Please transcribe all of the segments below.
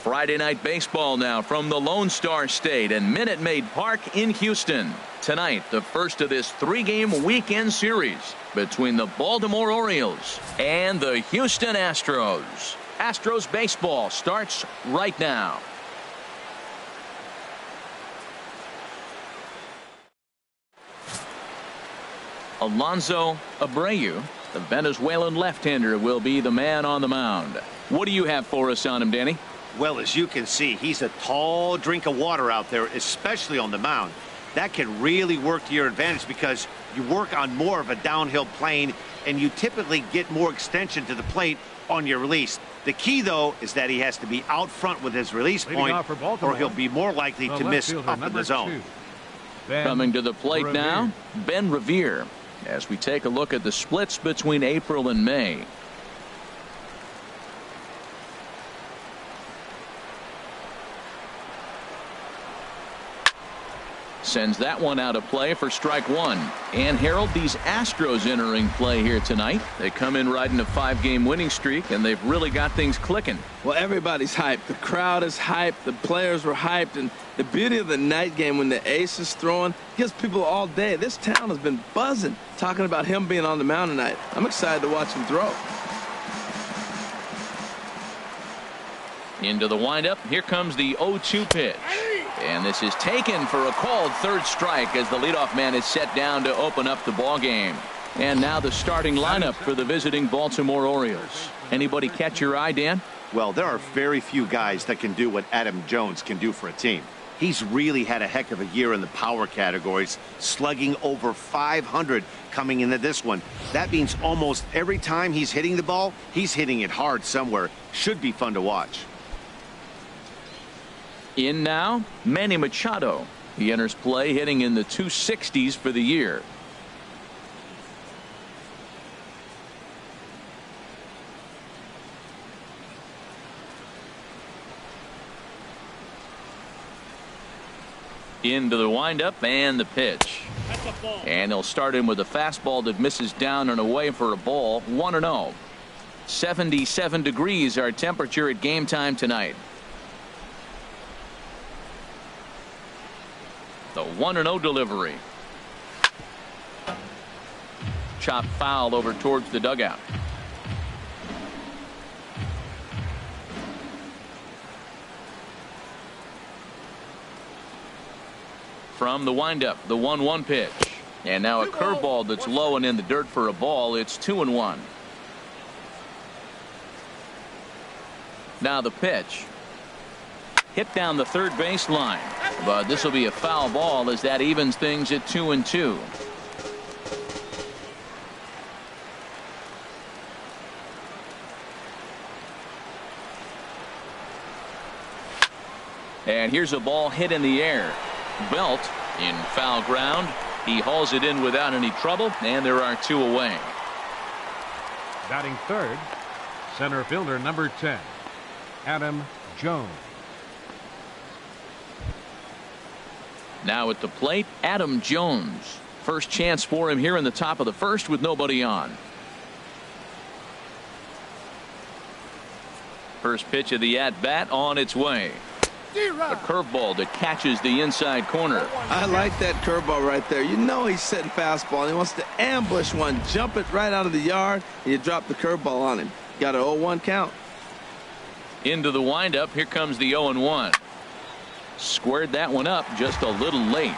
Friday night baseball now from the Lone Star State and Minute Maid Park in Houston. Tonight, the first of this 3-game weekend series between the Baltimore Orioles and the Houston Astros. Astros baseball starts right now. Alonso Abreu, the Venezuelan left-hander, will be the man on the mound. What do you have for us on him, Danny? Well, as you can see, he's a tall drink of water out there, especially on the mound. That can really work to your advantage because you work on more of a downhill plane and you typically get more extension to the plate on your release. The key, though, is that he has to be out front with his release point or he'll be more likely to miss up in the zone. Coming to the plate now, Ben Revere, as we take a look at the splits between April and May. Sends that one out of play for strike one. And Harold, these Astros entering play here tonight. They come in riding a 5-game winning streak, and they've really got things clicking. Well, everybody's hyped. The crowd is hyped. The players were hyped. And the beauty of the night game when the ace is throwing gives people all day. This town has been buzzing talking about him being on the mound tonight. I'm excited to watch him throw. Into the windup. Here comes the 0-2 pitch. And this is taken for a called third strike as the leadoff man is set down to open up the ball game. And now the starting lineup for the visiting Baltimore Orioles. Anybody catch your eye, Dan? Well, there are very few guys that can do what Adam Jones can do for a team. He's really had a heck of a year in the power categories, slugging over 500 coming into this one. That means almost every time he's hitting the ball, he's hitting it hard somewhere. Should be fun to watch. In now, Manny Machado. He enters play hitting in the 260s for the year. Into the windup and the pitch. And they'll start him with a fastball that misses down and away for a ball. 1-0. 77 degrees our temperature at game time tonight. The 1-0 delivery. Chop foul over towards the dugout. From the windup, the 1-1 pitch. And now a curveball that's low and in the dirt for a ball. It's 2-1. Now the pitch. Hit down the third baseline, but this will be a foul ball as that evens things at 2-2. And here's a ball hit in the air. Belt in foul ground. He hauls it in without any trouble, and there are 2 away. Batting third, center fielder number 10, Adam Jones. Now at the plate, Adam Jones. First chance for him here in the top of the first with nobody on. First pitch of the at-bat on its way. A curveball that catches the inside corner. I like that curveball right there. You know he's setting fastball and he wants to ambush one, jump it right out of the yard, and you drop the curveball on him. Got an 0-1 count. Into the windup. Here comes the 0-1. Squared that one up just a little late.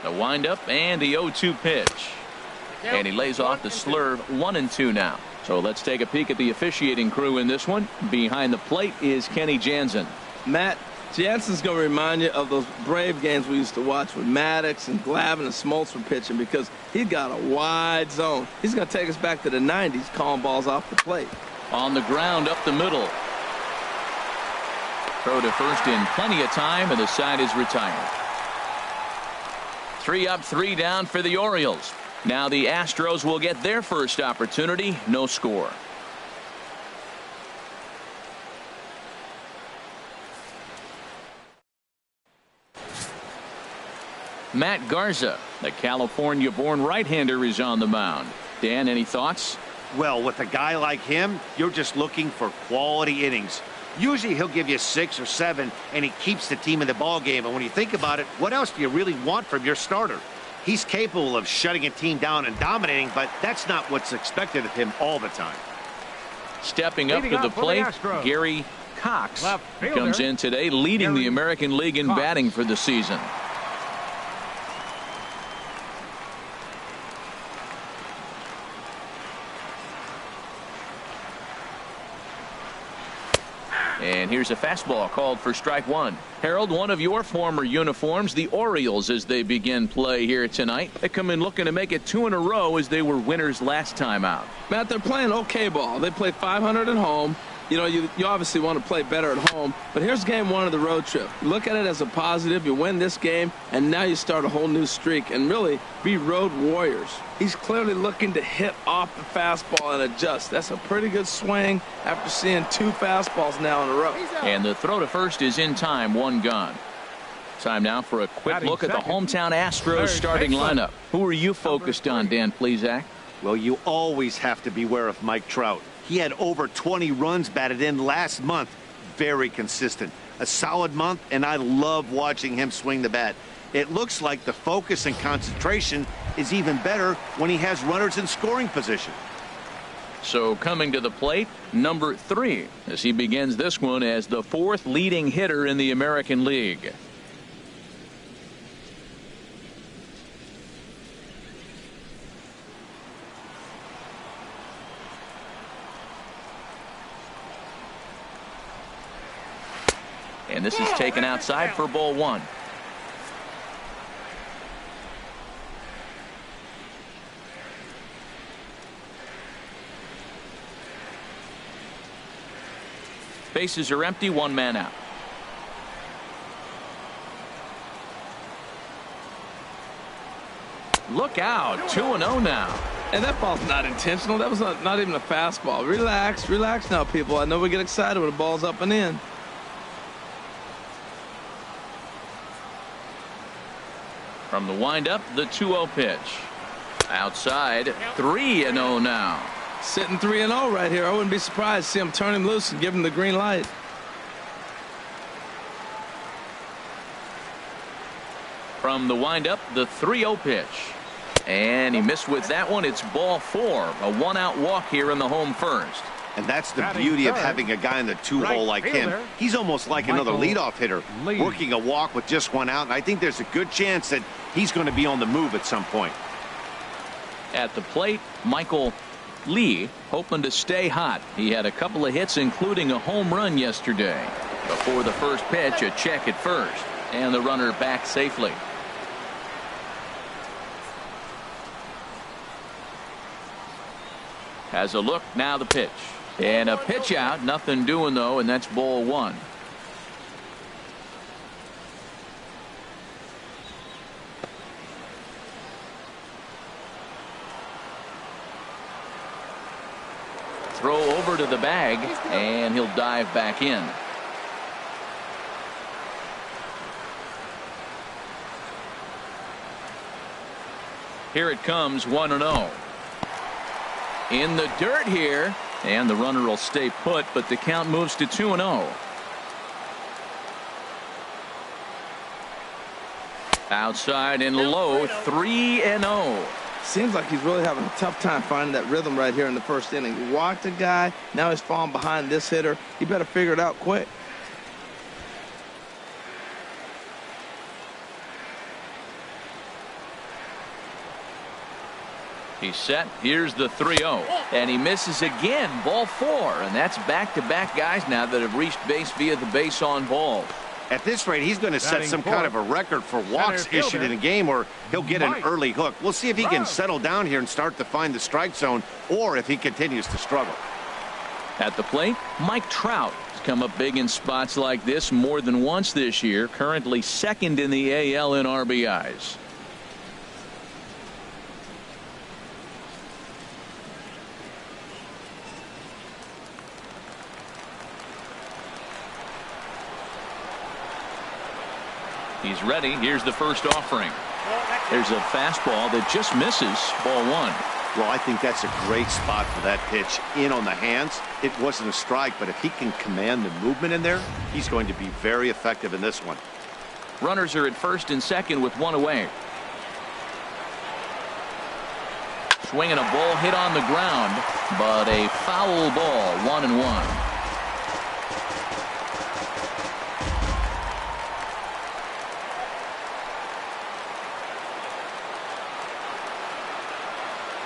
The windup and the 0-2 pitch. And he lays off the slurve. 1-2 now. So let's take a peek at the officiating crew in this one. Behind the plate is Kenny Jansen. Matt, Jansen's going to remind you of those Brave games we used to watch with Maddox and Glavine and Smoltz were pitching because he's got a wide zone. He's going to take us back to the 90s calling balls off the plate. On the ground up the middle. Throw to first in plenty of time, and the side is retired. 3 up, 3 down for the Orioles. Now the Astros will get their first opportunity. No score. Matt Garza, the California-born right-hander, is on the mound. Dan, any thoughts? Well, with a guy like him, you're just looking for quality innings. Usually he'll give you 6 or 7, and he keeps the team in the ball game. And when you think about it, what else do you really want from your starter? He's capable of shutting a team down and dominating, but that's not what's expected of him all the time. Stepping up to the plate, Gary Cox comes in today, leading the American League in batting for the season. And here's a fastball called for strike one. Harold, one of your former uniforms, the Orioles, as they begin play here tonight. They come in looking to make it 2 in a row as they were winners last time out. Matt, they're playing okay ball. They play .500 at home. You know, you obviously want to play better at home, but here's game 1 of the road trip. You look at it as a positive. You win this game, and now you start a whole new streak and really be road warriors. He's clearly looking to hit off the fastball and adjust. That's a pretty good swing after seeing 2 fastballs now in a row. And the throw to first is in time, 1 gone. Time now for a quick look at the hometown Astros starting lineup. Who are you focused on, Dan Plesac? Well, you always have to beware of Mike Trout. He had over 20 runs batted in last month. Very consistent. A solid month, and I love watching him swing the bat. It looks like the focus and concentration is even better when he has runners in scoring position. So coming to the plate, number 3, as he begins this one as the 4th leading hitter in the American League. And this is taken outside for ball 1. Bases are empty, 1 man out. Look out, 2-0 now. And that ball's not intentional. That was not even a fastball. Relax now, people. I know we get excited when the ball's up and in. From the windup, the 2-0 pitch. Outside, 3-0 now. Sitting 3-0 right here. I wouldn't be surprised to see him turn him loose and give him the green light. From the windup, the 3-0 pitch. And he missed with that one. It's ball 4. A 1-out walk here in the home first. And that's the beauty of having a guy in the 2-hole like him. He's almost like another leadoff hitter, working a walk with just 1 out. And I think there's a good chance that he's going to be on the move at some point. At the plate, Michael Lee hoping to stay hot. He had a couple of hits, including a home run yesterday. Before the first pitch, a check at first. And the runner back safely. Has a look, now the pitch. And a pitch out, nothing doing though, and that's ball 1. Throw over to the bag, and he'll dive back in. Here it comes, 1-0. In the dirt here, and the runner will stay put, but the count moves to 2-0. Outside and low, 3-0. Seems like he's really having a tough time finding that rhythm right here in the first inning. He walked a guy, now he's falling behind this hitter. He better figure it out quick. He's set. Here's the 3-0. And he misses again. Ball 4. And that's back-to-back guys now that have reached base via the base on ball. At this rate, he's going to set some kind of a record for walks issued in a game, or he'll get an early hook. We'll see if he can settle down here and start to find the strike zone, or if he continues to struggle. At the plate, Mike Trout has come up big in spots like this more than once this year. Currently 2nd in the AL in RBIs. He's ready. Here's the first offering. There's a fastball that just misses. Ball 1. Well, I think that's a great spot for that pitch. In on the hands. It wasn't a strike, but if he can command the movement in there, he's going to be very effective in this one. Runners are at first and second with one away. Swinging a ball hit on the ground, but a foul ball, 1-1.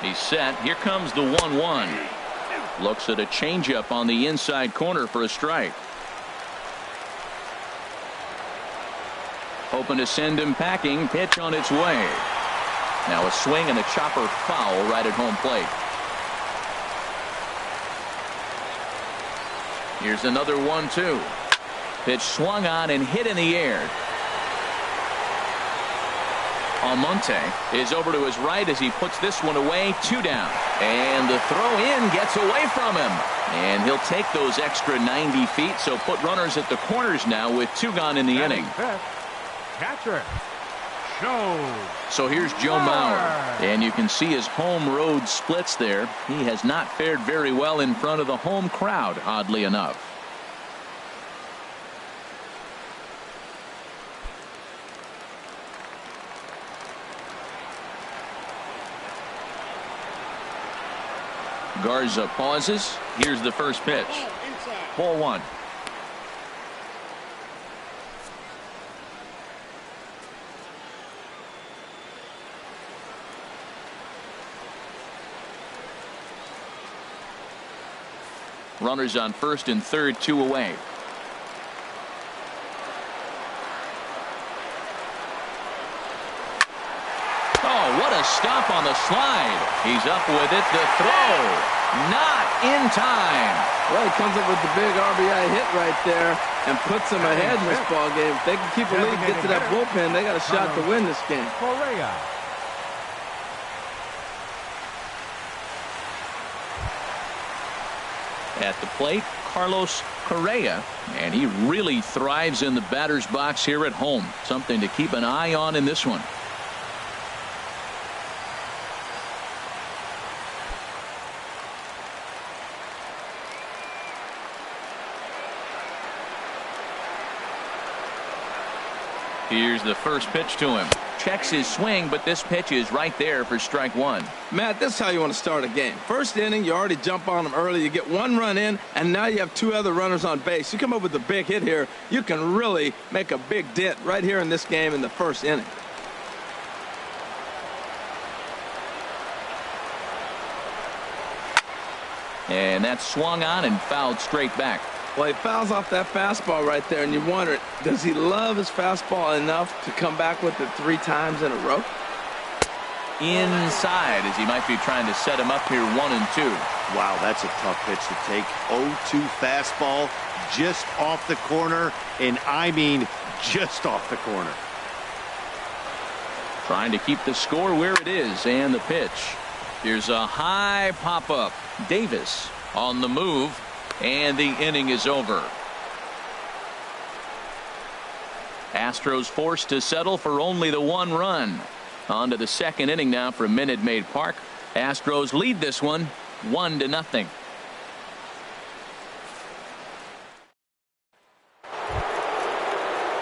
He's set. Here comes the 1-1. Looks at a changeup on the inside corner for a strike. Hoping to send him packing. Pitch on its way. Now a swing and a chopper foul right at home plate. Here's another 1-2. Pitch swung on and hit in the air. Almonte is over to his right as he puts this one away. 2 down. And the throw in gets away from him. And he'll take those extra 90 feet. So put runners at the corners now with 2 gone in the inning. Catcher. Show. So here's Joe Mauer. And you can see his home road splits there. He has not fared very well in front of the home crowd, oddly enough. Garza pauses. Here's the first pitch. Ball 1. Runners on first and third, 2 away. Oh, what a stop on the slide. He's up with it. The throw. Not in time. Well, he comes up with the big RBI hit right there and puts them ahead in this ball game. If they can keep a lead, get to that bullpen, they got a shot to win this game. Correa. At the plate, Carlos Correa, and he really thrives in the batter's box here at home. Something to keep an eye on in this one. Here's the first pitch to him. Checks his swing, but this pitch is right there for strike 1. Matt, this is how you want to start a game. First inning, you already jump on them early. You get 1 run in, and now you have 2 other runners on base. You come up with a big hit here, you can really make a big dent right here in this game in the first inning. And that's swung on and fouled straight back. Well, he fouls off that fastball right there, and you wonder, does he love his fastball enough to come back with it 3 times in a row? Inside, as he might be trying to set him up here 1 and 2. Wow, that's a tough pitch to take. 0-2 fastball just off the corner, and I mean just off the corner. Trying to keep the score where it is, and the pitch. Here's a high pop-up. Davis on the move. And the inning is over. Astros forced to settle for only the 1 run. On to the second inning now from Minute Maid Park. Astros lead this one 1-0.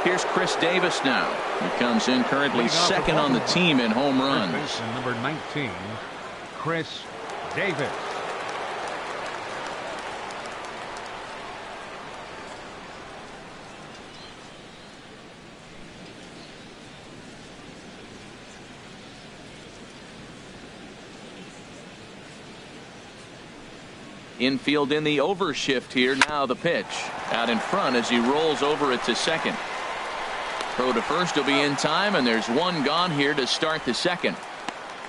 Here's Chris Davis now. He comes in currently second on the team in home runs. And number 19, Chris Davis. Infield in the overshift here. Now the pitch out in front as he rolls over it to second. Throw to first will be in time, and there's 1 gone here to start the second.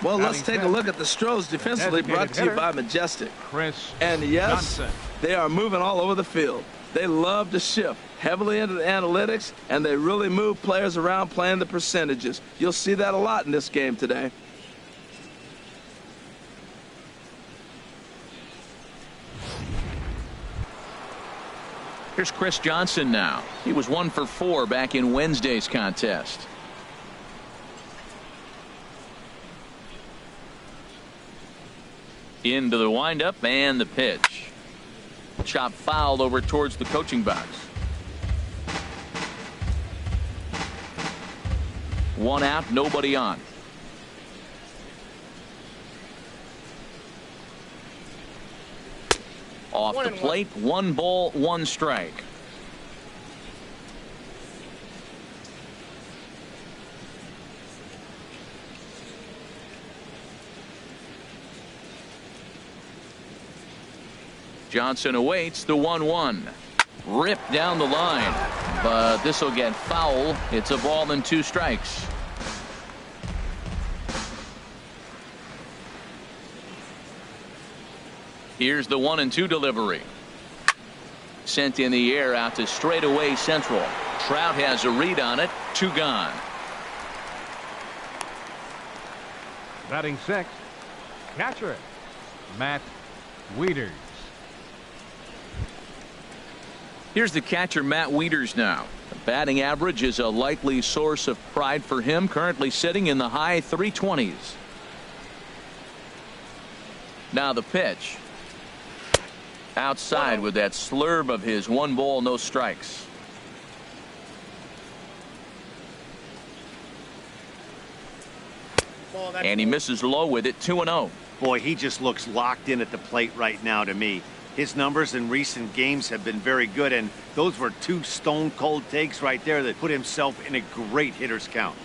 Well, let's take a look at the Astros defensively, brought to you by Majestic. And yes, they are moving all over the field. They love to shift heavily into the analytics, and they really move players around playing the percentages. You'll see that a lot in this game today. Here's Chris Johnson now. He was 1 for 4 back in Wednesday's contest. Into the windup and the pitch. Chop foul over towards the coaching box. One out, nobody on. Off the plate, 1 ball, 1 strike. Johnson awaits the 1-1. Ripped down the line, but this will get foul. It's a ball and 2 strikes. Here's the 1-2 delivery. Sent in the air out to straightaway central. Trout has a read on it. 2 gone. Batting 6th, catcher, Matt Wieters. Here's the catcher, Matt Wieters now. The batting average is a likely source of pride for him, currently sitting in the high 320s. Now the pitch. Outside with that slurve of his. 1 ball, no strikes. And he misses low with it. 2-0. Boy, he just looks locked in at the plate right now to me. His numbers in recent games have been very good, and those were 2 stone-cold takes right there that put himself in a great hitter's count.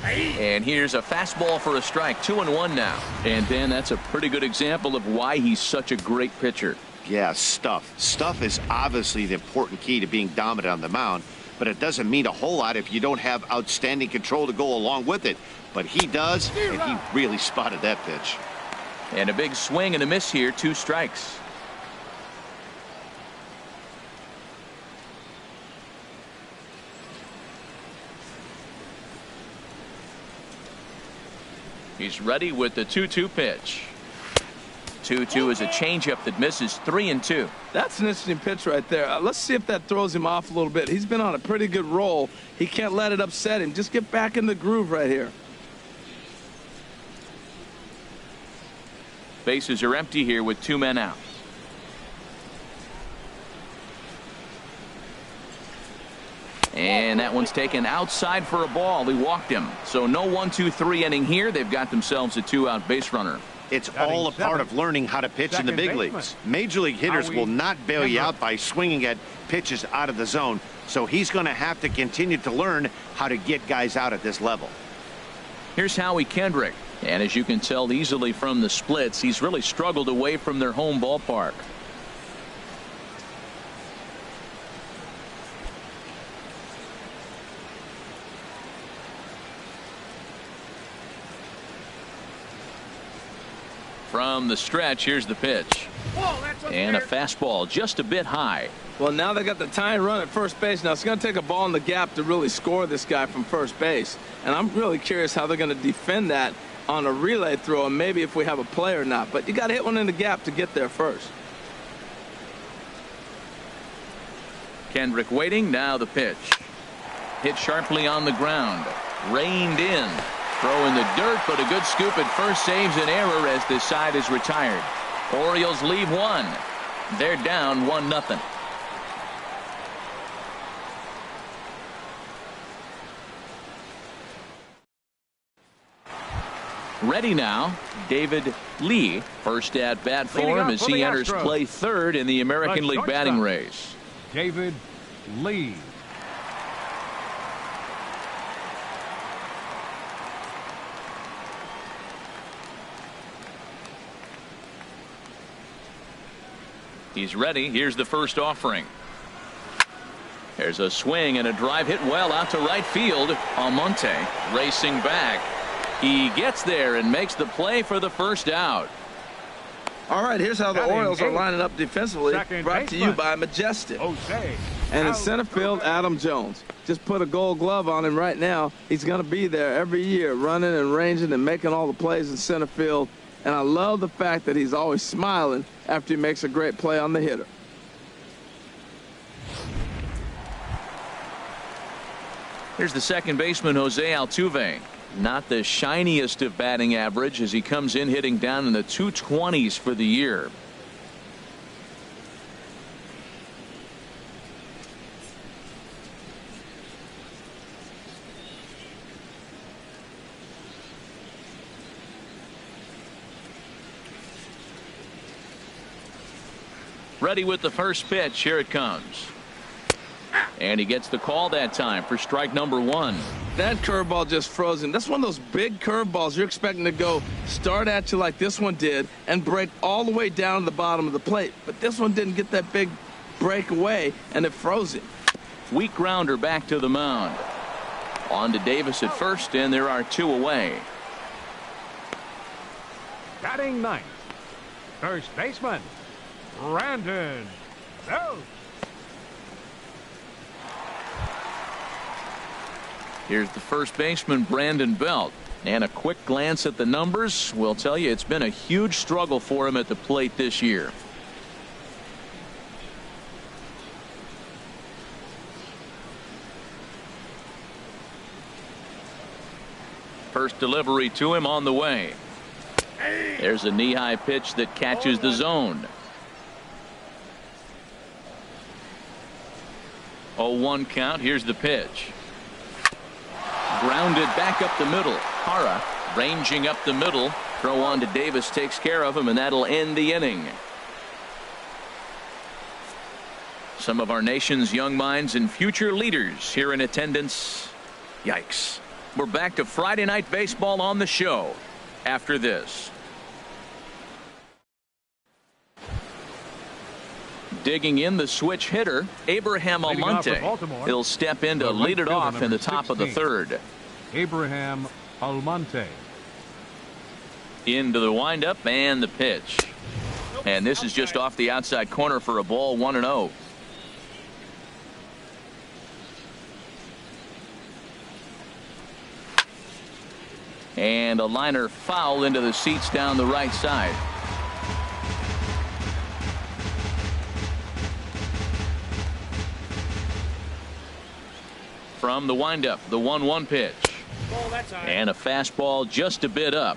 And here's a fastball for a strike. 2-1 now. And then that's a pretty good example of why he's such a great pitcher. Yeah, stuff. Stuff is obviously the important key to being dominant on the mound, but it doesn't mean a whole lot if you don't have outstanding control to go along with it. But he does, and he really spotted that pitch. And a big swing and a miss here. 2 strikes. He's ready with the 2-2 pitch. 2-2 is a changeup that misses. 3-2. That's an interesting pitch right there. Let's see if that throws him off a little bit. He's been on a pretty good roll. He can't let it upset him. Just get back in the groove right here. Bases are empty here with 2 men out. And that one's taken outside for a ball. He walked him. So no 1-2-3 inning here. They've got themselves a 2-out base runner. It's all a part of learning how to pitch in the big leagues. Major league hitters will not bail you out by swinging at pitches out of the zone. So he's going to have to continue to learn how to get guys out at this level. Here's Howie Kendrick. And as you can tell easily from the splits, he's really struggled away from their home ballpark. From the stretch, here's the pitch. And a fastball just a bit high. Well, now they got the tying run at first base. Now it's going to take a ball in the gap to really score this guy from first base. And I'm really curious how they're going to defend that on a relay throw, and maybe if we have a play or not. But you got to hit one in the gap to get there first. Kendrick waiting. Now the pitch. Hit sharply on the ground. Reined in. Throw in the dirt, but a good scoop at first saves an error as this side is retired. Orioles leave 1. They're down 1-0. Ready now, David Lee. First at bat for him as he enters play third in the American League batting race. David Lee. He's ready. Here's the first offering. There's a swing and a drive hit well out to right field. Almonte racing back. He gets there and makes the play for the first out. All right, here's how the Orioles are lining up defensively. Brought to you by Majestic. And in center field, Adam Jones. Just put a gold glove on him right now. He's going to be there every year, running and ranging and making all the plays in center field. And I love the fact that he's always smiling after he makes a great play on the hitter. Here's the second baseman, Jose Altuve. Not the shiniest of batting average as he comes in hitting down in the 220s for the year. Ready with the first pitch. Here it comes. And he gets the call that time for strike number one. That curveball just froze him. That's one of those big curveballs you're expecting to go start at you like this one did and break all the way down to the bottom of the plate. But this one didn't get that big breakaway, and it froze him. Weak grounder back to the mound. On to Davis at first, and there are two away. Batting ninth, first baseman, Brandon Belt. Here's the first baseman, Brandon Belt. And a quick glance at the numbers will tell you it's been a huge struggle for him at the plate this year. First delivery to him on the way. There's a knee-high pitch that catches the zone. 0-1 count. Here's the pitch. Grounded back up the middle. Hara ranging up the middle. Throw on to Davis takes care of him, and that'll end the inning. Some of our nation's young minds and future leaders here in attendance. Yikes. We're back to Friday night baseball on the show after this. Digging in the switch hitter, Abraham Almonte. He'll step in to lead it off in the top of the third. Abraham Almonte. Into the windup and the pitch. And this is just off the outside corner for a ball, 1-0. And a liner foul into the seats down the right side. From the windup, the 1-1 pitch. And a fastball just a bit up.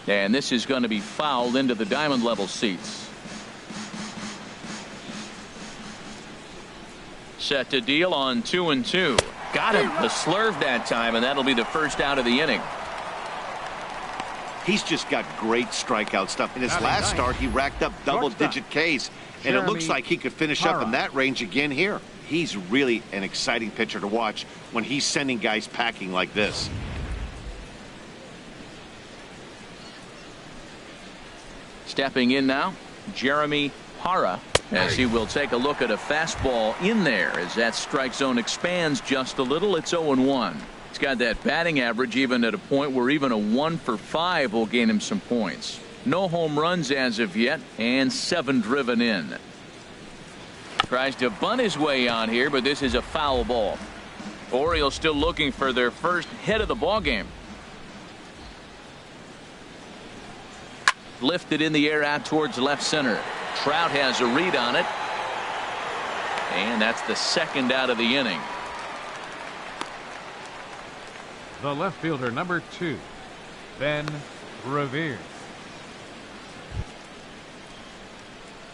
And this is going to be fouled into the diamond level seats. Set to deal on 2-2. Got him. The slurve that time, and that'll be the first out of the inning. He's just got great strikeout stuff. In his last start, he racked up double-digit Ks, and it looks like he could finish up in that range again here. He's really an exciting pitcher to watch when he's sending guys packing like this. Stepping in now, Jeremy Hara, as he will take a look at a fastball in there as that strike zone expands just a little. It's 0-1. He's got that batting average even at a point where even a 1 for 5 will gain him some points. No home runs as of yet, and 7 driven in. Tries to bunt his way on here, but this is a foul ball. Orioles still looking for their first hit of the ball game. Lifted in the air out towards left center. Trout has a read on it. And that's the second out of the inning. The left fielder, number 2, Ben Revere.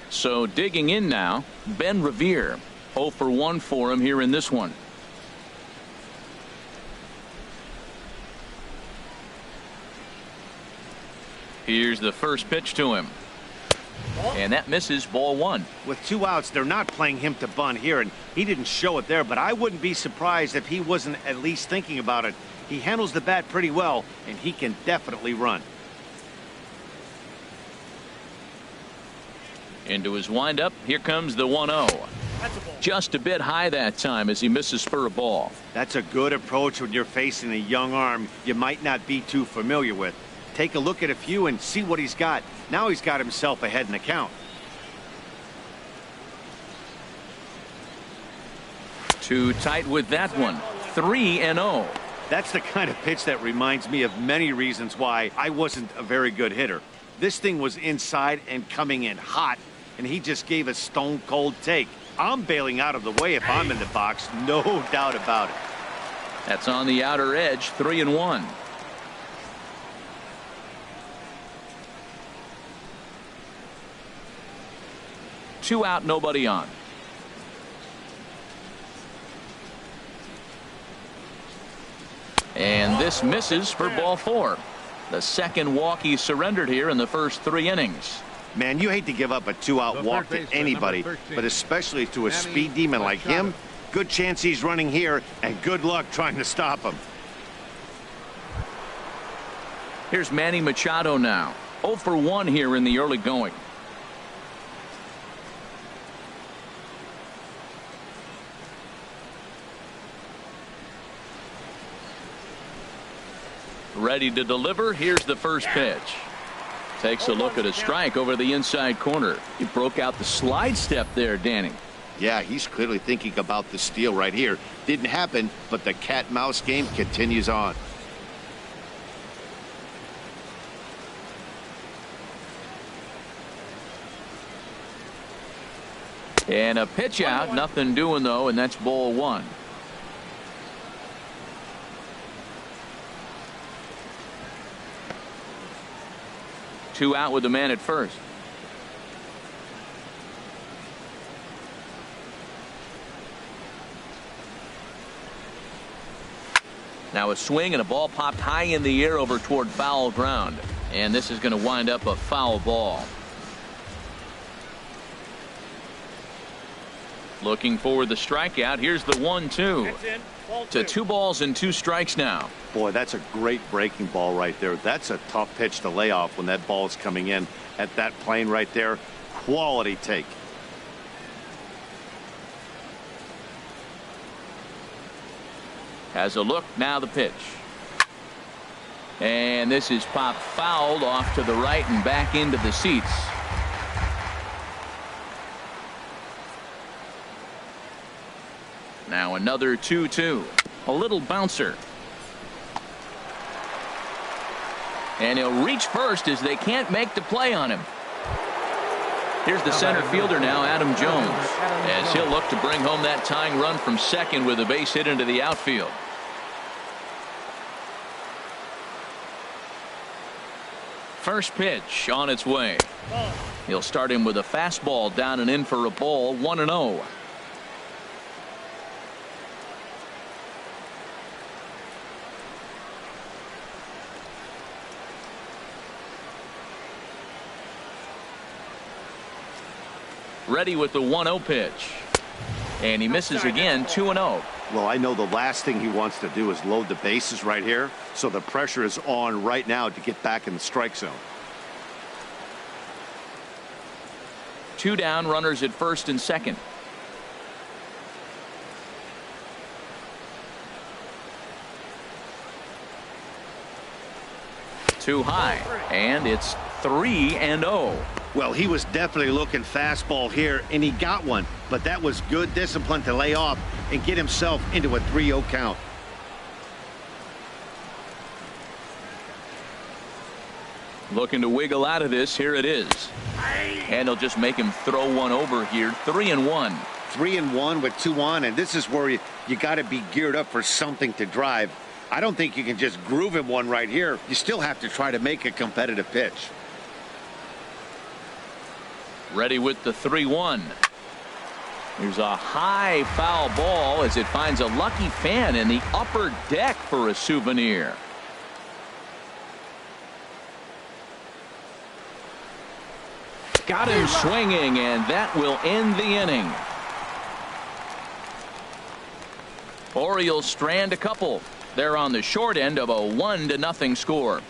So digging in now, Ben Revere. 0 for 1 for him here in this one. Here's the first pitch to him. And that misses, ball 1. With 2 outs, they're not playing him to bunt here, and he didn't show it there, but I wouldn't be surprised if he wasn't at least thinking about it. He handles the bat pretty well, and he can definitely run. Into his windup. Here comes the 1-0. Just a bit high that time as he misses for a ball. That's a good approach when you're facing a young arm you might not be too familiar with. Take a look at a few and see what he's got. Now he's got himself ahead in the count. Too tight with that one. 3-0. That's the kind of pitch that reminds me of many reasons why I wasn't a very good hitter. This thing was inside and coming in hot, and he just gave a stone-cold take. I'm bailing out of the way if I'm in the box, no doubt about it. That's on the outer edge, 3-1. Two out, nobody on. And this misses for ball 4. The second walk he surrendered here in the first 3 innings. Man, you hate to give up a 2-out walk to anybody, but especially to a speed demon like him. Good chance he's running here, and good luck trying to stop him. Here's Manny Machado now. 0 for 1 here in the early going. Ready to deliver. Here's the first pitch. Takes a look at a strike over the inside corner. He broke out the slide step there, Danny. Yeah, he's clearly thinking about the steal right here. Didn't happen, but the cat-mouse game continues on. And a pitch out. Nothing doing, though, and that's ball 1. Two out with the man at first. Now a swing and a ball popped high in the air over toward foul ground. And this is going to wind up a foul ball. Looking for the strikeout. Here's the 1-2. To 2 balls and 2 strikes now. Boy, that's a great breaking ball right there. That's a tough pitch to lay off when that ball's coming in at that plane right there. Quality take. Has a look. Now the pitch. And this is popped fouled off to the right and back into the seats. Now another 2-2. A little bouncer. And he'll reach first as they can't make the play on him. Here's the center fielder now, Adam Jones, as he'll look to bring home that tying run from second with a base hit into the outfield. First pitch on its way. He'll start him with a fastball down and in for a ball. 1-0. Ready with the 1-0 pitch. And he misses again. 2-0. Well, I know the last thing he wants to do is load the bases right here, so the pressure is on right now to get back in the strike zone. 2 down, runners at first and second. Too high, and it's 3-0. Well, he was definitely looking fastball here, and he got one. But that was good discipline to lay off and get himself into a 3-0 count. Looking to wiggle out of this. Here it is. And he'll just make him throw one over here. 3-1. 3-1 with 2 on, and this is where you got to be geared up for something to drive. I don't think you can just groove him one right here. You still have to try to make a competitive pitch. Ready with the 3-1. Here's a high foul ball as it finds a lucky fan in the upper deck for a souvenir. Got him swinging, and that will end the inning. Orioles strand a couple. They're on the short end of a 1-0 score.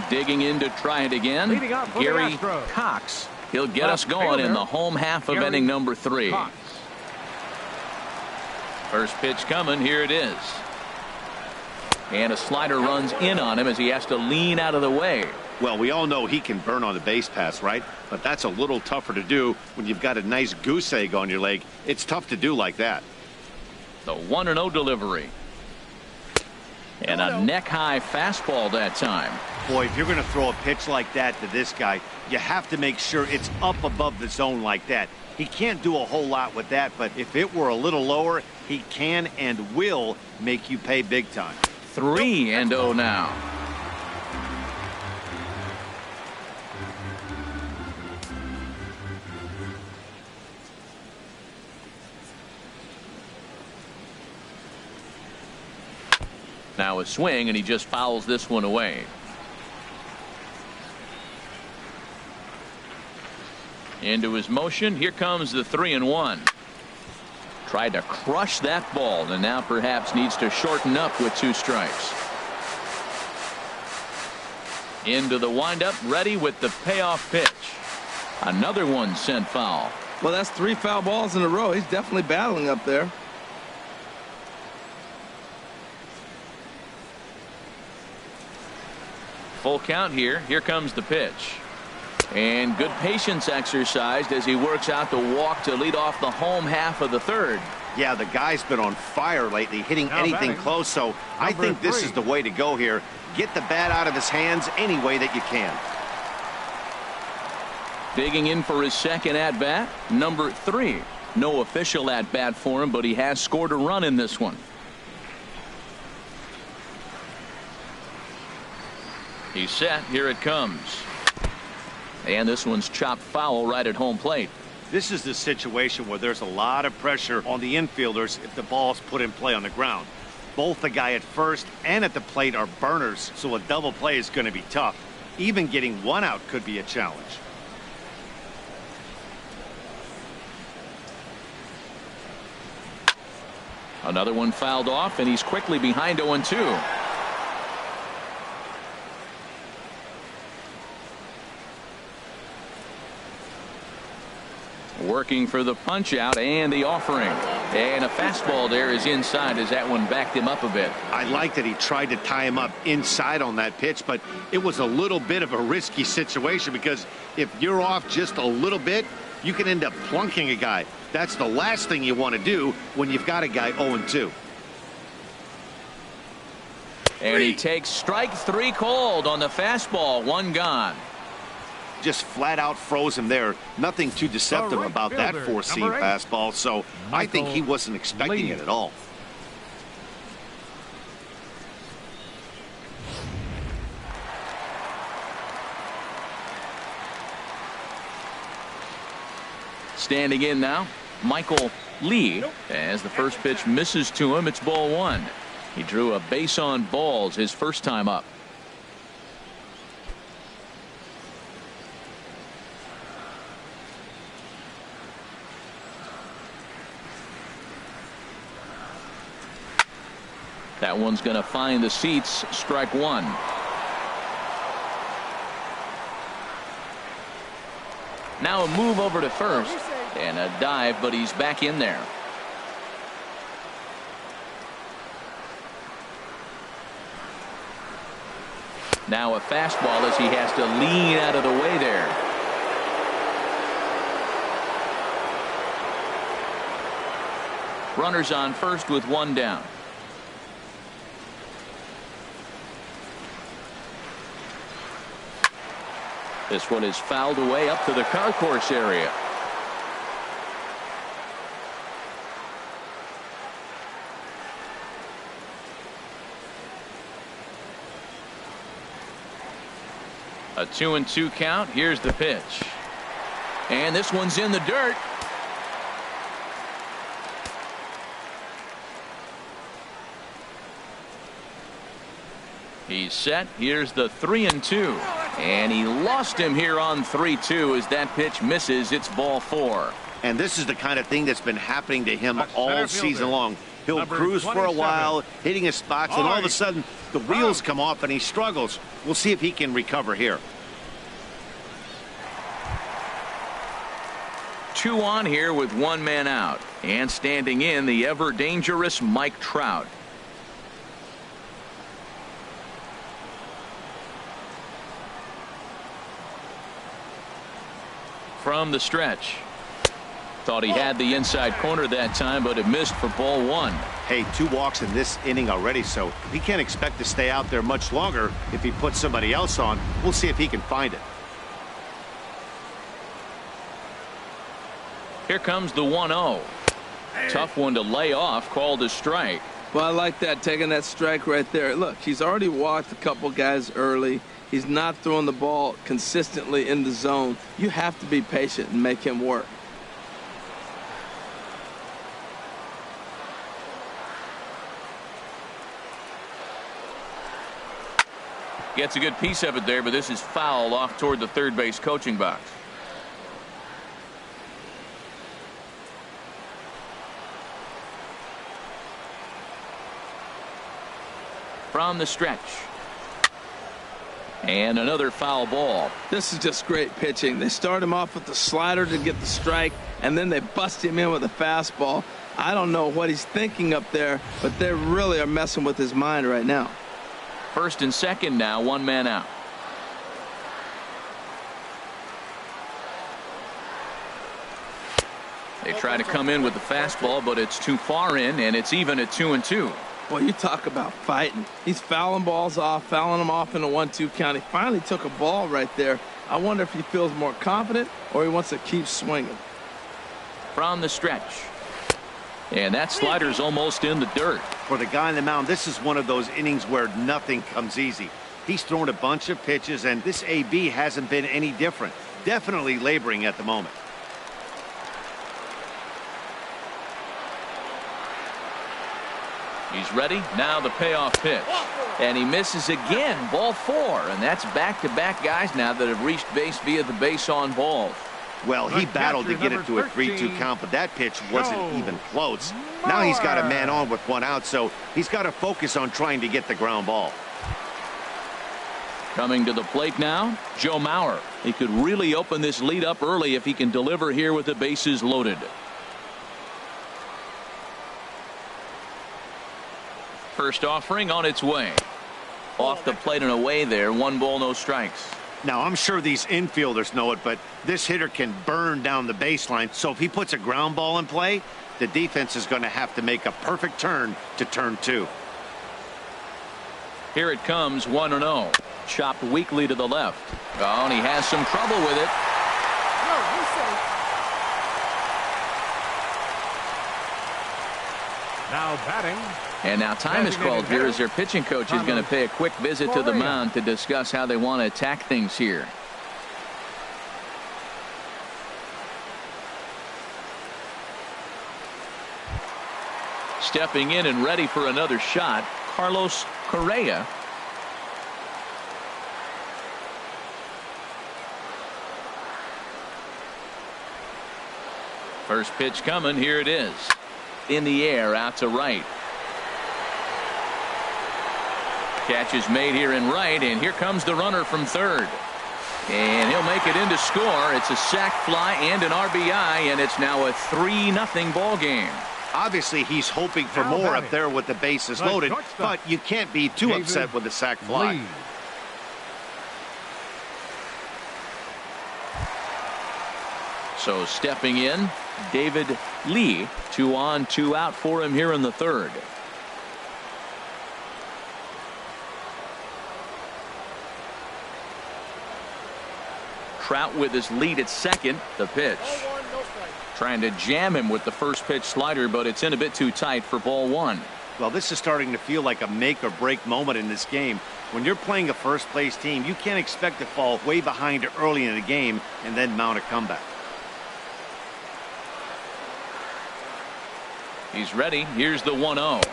Digging in to try it again, Gary Cox. He'll get us going in the home half of inning number 3. Cox. First pitch coming. Here it is. And a slider runs in on him as he has to lean out of the way. Well, we all know he can burn on the base pass, right? But that's a little tougher to do when you've got a nice goose egg on your leg. It's tough to do like that. The 1-0 delivery. And a neck-high fastball that time. Boy, if you're going to throw a pitch like that to this guy, you have to make sure it's up above the zone like that. He can't do a whole lot with that, but if it were a little lower, he can and will make you pay big time. 3-0 now. Now a swing, and he just fouls this one away. Into his motion. Here comes the 3-1. Tried to crush that ball, and now perhaps needs to shorten up with 2 strikes. Into the windup, ready with the payoff pitch. Another one sent foul. Well, that's 3 foul balls in a row. He's definitely battling up there. Full count here. Here comes the pitch. And good patience exercised as he works out the walk to lead off the home half of the 3rd. Yeah, the guy's been on fire lately, hitting anything close, so I think this is the way to go here. Get the bat out of his hands any way that you can. Digging in for his second at-bat, number 3. No official at-bat for him, but he has scored a run in this one. He's set. Here it comes. And this one's chopped foul right at home plate. This is the situation where there's a lot of pressure on the infielders if the ball's put in play on the ground. Both the guy at first and at the plate are burners, so a double play is going to be tough. Even getting 1 out could be a challenge. Another one fouled off, and he's quickly behind 0-2. Working for the punch out and the offering, and a fastball there is inside as that one backed him up a bit. I like that he tried to tie him up inside on that pitch, but it was a little bit of a risky situation because if you're off just a little bit, you can end up plunking a guy. That's the last thing you want to do when you've got a guy 0-2. And he takes strike 3 called on the fastball. 1 gone. Just flat out froze him there. Nothing too deceptive about that four-seam fastball, so I think he wasn't expecting it at all. Standing in now, Michael Lee, as the first pitch misses to him. It's ball 1. He drew a base on balls his first time up. That one's going to find the seats. Strike 1. Now a move over to first and a dive, but he's back in there. Now a fastball as he has to lean out of the way there. Runners on first with 1 down. This one is fouled away up to the concourse area. A 2-2 count. Here's the pitch. And this one's in the dirt. He's set. Here's the 3-2. And he lost him here on 3-2 as that pitch misses. It's ball 4. And this is the kind of thing that's been happening to him all season long. He'll cruise for a while, hitting his spots, and all of a sudden the wheels come off and he struggles. We'll see if he can recover here. 2 on here with 1 man out. And standing in, the ever dangerous Mike Trout. from the stretch. Thought he had the inside corner that time, but it missed for ball one. Hey, 2 walks in this inning already, so he can't expect to stay out there much longer if he puts somebody else on. We'll see if he can find it. Here comes the 1-0. Tough one to lay off, called a strike. Well, I like that, taking that strike right there. Look, he's already walked a couple guys early. He's not throwing the ball consistently in the zone. You have to be patient and make him work. Gets a good piece of it there, but this is foul off toward the third base coaching box. From the stretch. And another foul ball. This is just great pitching. They start him off with the slider to get the strike, and then they bust him in with a fastball. I don't know what he's thinking up there, but they really are messing with his mind right now. First and second now, 1 man out. They try to come in with the fastball, but it's too far in, and it's even at 2-2. Boy, you talk about fighting. He's fouling balls off, fouling them off in a 1-2 count. He finally took a ball right there. I wonder if he feels more confident or he wants to keep swinging. From the stretch. And that slider's almost in the dirt. For the guy on the mound, this is one of those innings where nothing comes easy. He's thrown a bunch of pitches, and this AB hasn't been any different. Definitely laboring at the moment. He's ready. Now the payoff pitch. And he misses again. Ball 4. And that's back-to-back guys now that have reached base via the base on balls. Well, he battled to get it to a 3-2 count, but that pitch wasn't even close. Now he's got a man on with 1 out, so he's got to focus on trying to get the ground ball. Coming to the plate now, Joe Mauer. He could really open this lead up early if he can deliver here with the bases loaded. First offering on its way. Off the plate and away there. 1 ball, no strikes. Now, I'm sure these infielders know it, but this hitter can burn down the baseline. So if he puts a ground ball in play, the defense is going to have to make a perfect turn to turn 2. Here it comes, 1-0. Chopped weakly to the left. Oh, and he has some trouble with it. Now batting. And now time is called here as their pitching coach is going to pay a quick visit to the mound to discuss how they want to attack things here. Stepping in and ready for another shot, Carlos Correa. First pitch coming. Here it is. In the air, out to right. Catch is made here in right, and here comes the runner from third. And he'll make it in to score. It's a sac fly and an RBI, and it's now a 3-0 ball game. Obviously, he's hoping for more up there with the bases loaded, but you can't be too upset with the sac fly. So stepping in, David Lee. 2 on, 2 out for him here in the third. Trout with his lead at second. The pitch. Trying to jam him with the first pitch slider, but it's in a bit too tight for ball 1. Well, this is starting to feel like a make or break moment in this game. When you're playing a first place team, you can't expect to fall way behind early in the game and then mount a comeback. He's ready. Here's the 1-0.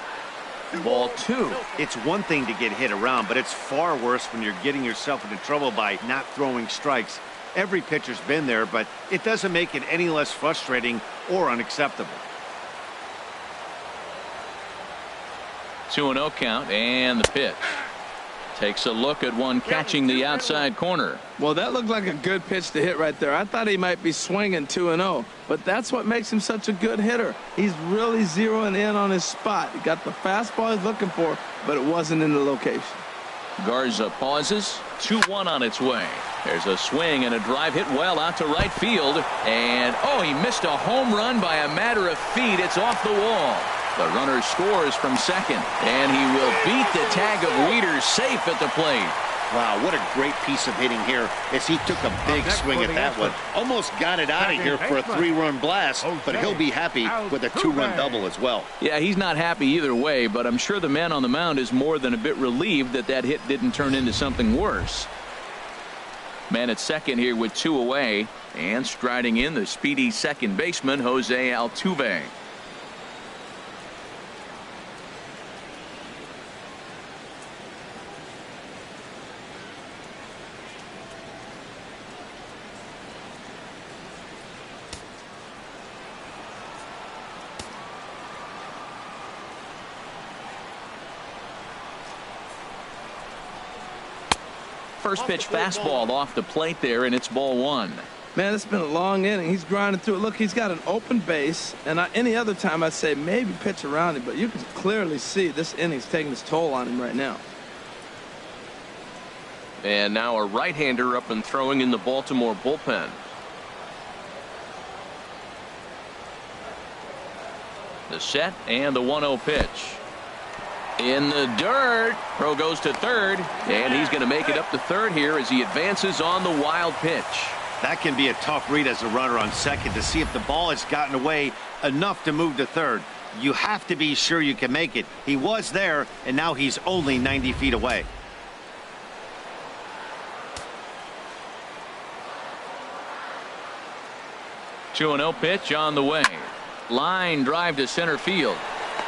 Ball 2. It's one thing to get hit around, but it's far worse when you're getting yourself into trouble by not throwing strikes. Every pitcher's been there, but it doesn't make it any less frustrating or unacceptable. 2-0 count, and the pitch. Takes a look at one catching the outside corner. Well, that looked like a good pitch to hit right there. I thought he might be swinging 2-0, but that's what makes him such a good hitter. He's really zeroing in on his spot. He got the fastball he's looking for, but it wasn't in the location. Garza pauses. 2-1 on its way. There's a swing and a drive hit well out to right field. And, oh, he missed a home run by a matter of feet. It's off the wall. The runner scores from second. And he will beat the tag of Wieters safe at the plate. Wow, what a great piece of hitting here as he took a big swing at that one. Almost got it out of here for a 3-run blast, but he'll be happy with a 2-run double as well. Yeah, he's not happy either way, but I'm sure the man on the mound is more than a bit relieved that that hit didn't turn into something worse. Man at second here with 2 away, and striding in the speedy second baseman, Jose Altuve. First pitch fastball off the plate there, and it's ball 1. Man, it's been a long inning. He's grinding through it. Look, he's got an open base, and any other time I'd say maybe pitch around him, but you can clearly see this inning's taking its toll on him right now. And now a right-hander up and throwing in the Baltimore bullpen. The set and the 1-0 pitch. In the dirt. Throw goes to third, and he's going to make it up to third here as he advances on the wild pitch. That can be a tough read as a runner on second to see if the ball has gotten away enough to move to third. You have to be sure you can make it. He was there, and now he's only 90 feet away. Two 2-0 pitch on the way. Line drive to center field.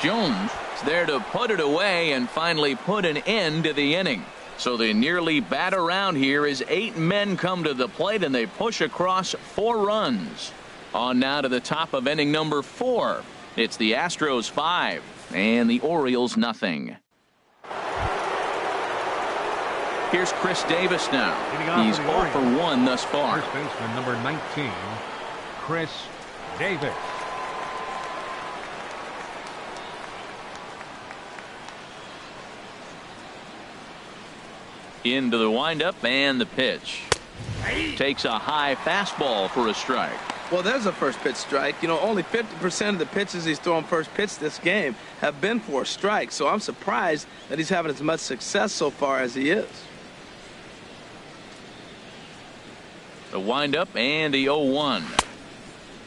Jones there to put it away and finally put an end to the inning. So they nearly bat around here as 8 men come to the plate and they push across 4 runs. On now to the top of inning number 4. It's the Astros 5 and the Orioles nothing. Here's Chris Davis now. He's 0 for 1 thus far. First baseman number 19, Chris Davis. Into the windup and the pitch. Takes a high fastball for a strike. Well, there's a first pitch strike. You know, only 50% of the pitches he's thrown first pitch this game have been for a strike. So I'm surprised that he's having as much success so far as he is. The windup and the 0-1.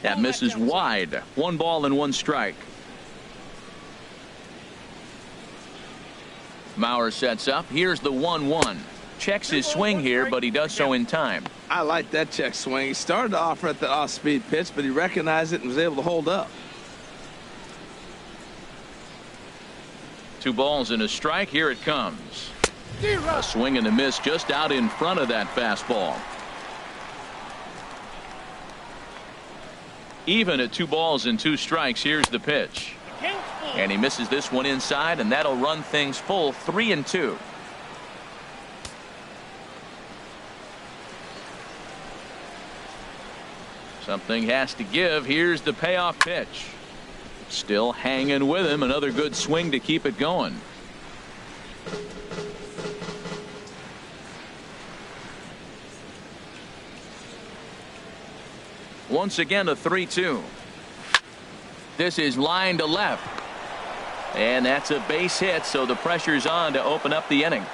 That misses wide. 1 ball and 1 strike. Mauer sets up. Here's the 1-1. Checks his swing here, but he does so in time. I like that check swing. He started to offer at the off-speed pitch, but he recognized it and was able to hold up. 2 balls and a strike. Here it comes. A swing and a miss just out in front of that fastball. Even at 2 balls and 2 strikes. Here's the pitch. And he misses this one inside, and that'll run things full 3-2. Something has to give. Here's the payoff pitch. Still hanging with him. Another good swing to keep it going. Once again, a 3-2. This is line to left. And that's a base hit, so the pressure's on to open up the inning.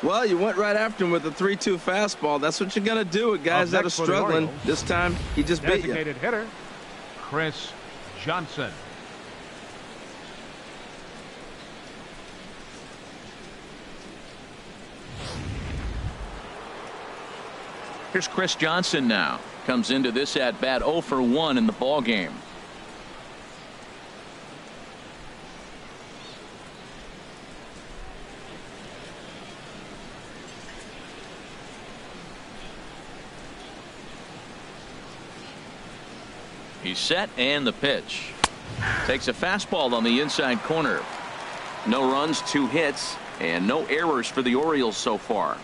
Well, you went right after him with a 3-2 fastball. That's what you're going to do with guys that are struggling. This time, he just beat you. Designated hitter, Chris Johnson. Here's Chris Johnson now. Comes into this at bat 0 for 1 in the ball game. He's set and the pitch. Takes a fastball on the inside corner. No runs, 2 hits, and no errors for the Orioles so far.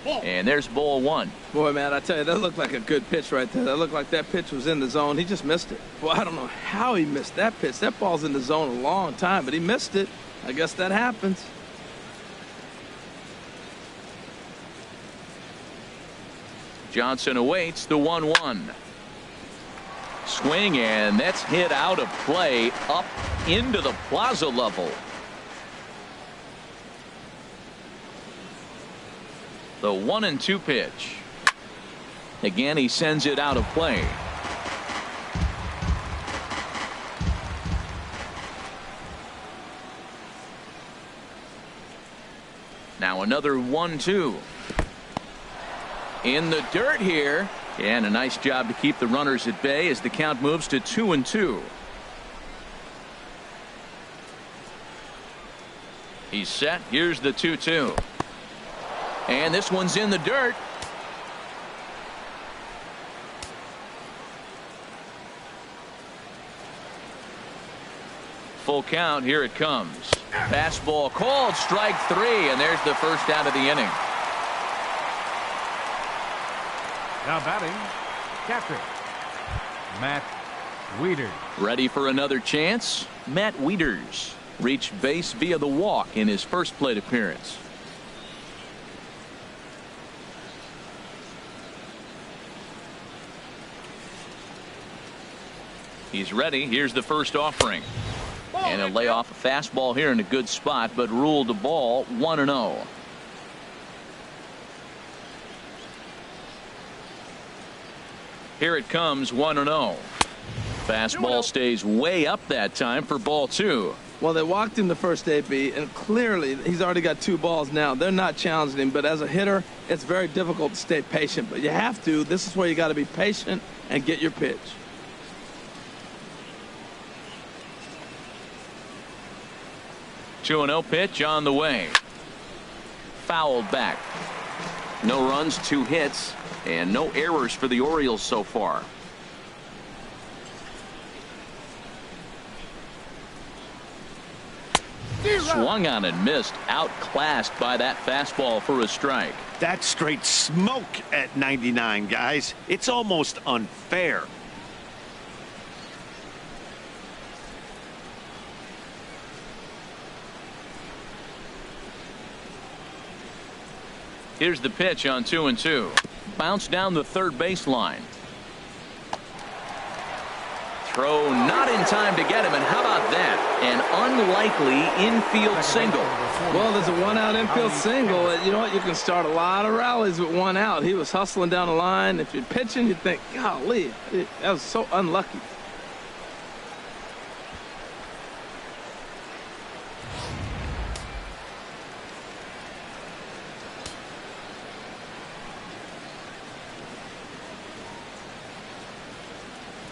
And there's ball one. Boy, man, I tell you, that looked like a good pitch right there. That looked like that pitch was in the zone. He just missed it. Well, I don't know how he missed that pitch. That ball's in the zone a long time, but he missed it. I guess that happens. Johnson awaits the 1-1. Swing, and that's hit out of play up into the plaza level. The 1-2 pitch. Again, he sends it out of play. Now another 1-2. In the dirt here. And a nice job to keep the runners at bay as the count moves to 2-2. He's set. Here's the 2-2. And this one's in the dirt. Full count. Here it comes. Fastball called, strike three, and there's the first out of the inning. Now batting, catcher, Matt Wieters. Ready for another chance? Matt Wieters reached base via the walk in his first plate appearance. He's ready. Here's the first offering. And he'll lay off a fastball here in a good spot, but ruled the ball 1-0. Here it comes, 1-0. Fastball stays way up that time for ball two. Well, they walked him the first AB, and clearly he's already got 2 balls now. They're not challenging him, but as a hitter, it's very difficult to stay patient. But you have to. This is where you got to be patient and get your pitch. Two 2-0 pitch on the way. Fouled back. No runs, 2 hits, and no errors for the Orioles so far. Swung on and missed. Outclassed by that fastball for a strike. That's straight smoke at 99, guys. It's almost unfair. Here's the pitch on 2-2. Bounce down the third baseline. Throw not in time to get him, and how about that? An unlikely infield single. Well, there's a 1-out infield single. You know what? You can start a lot of rallies with 1 out. He was hustling down the line. If you're pitching, you think, golly, that was so unlucky.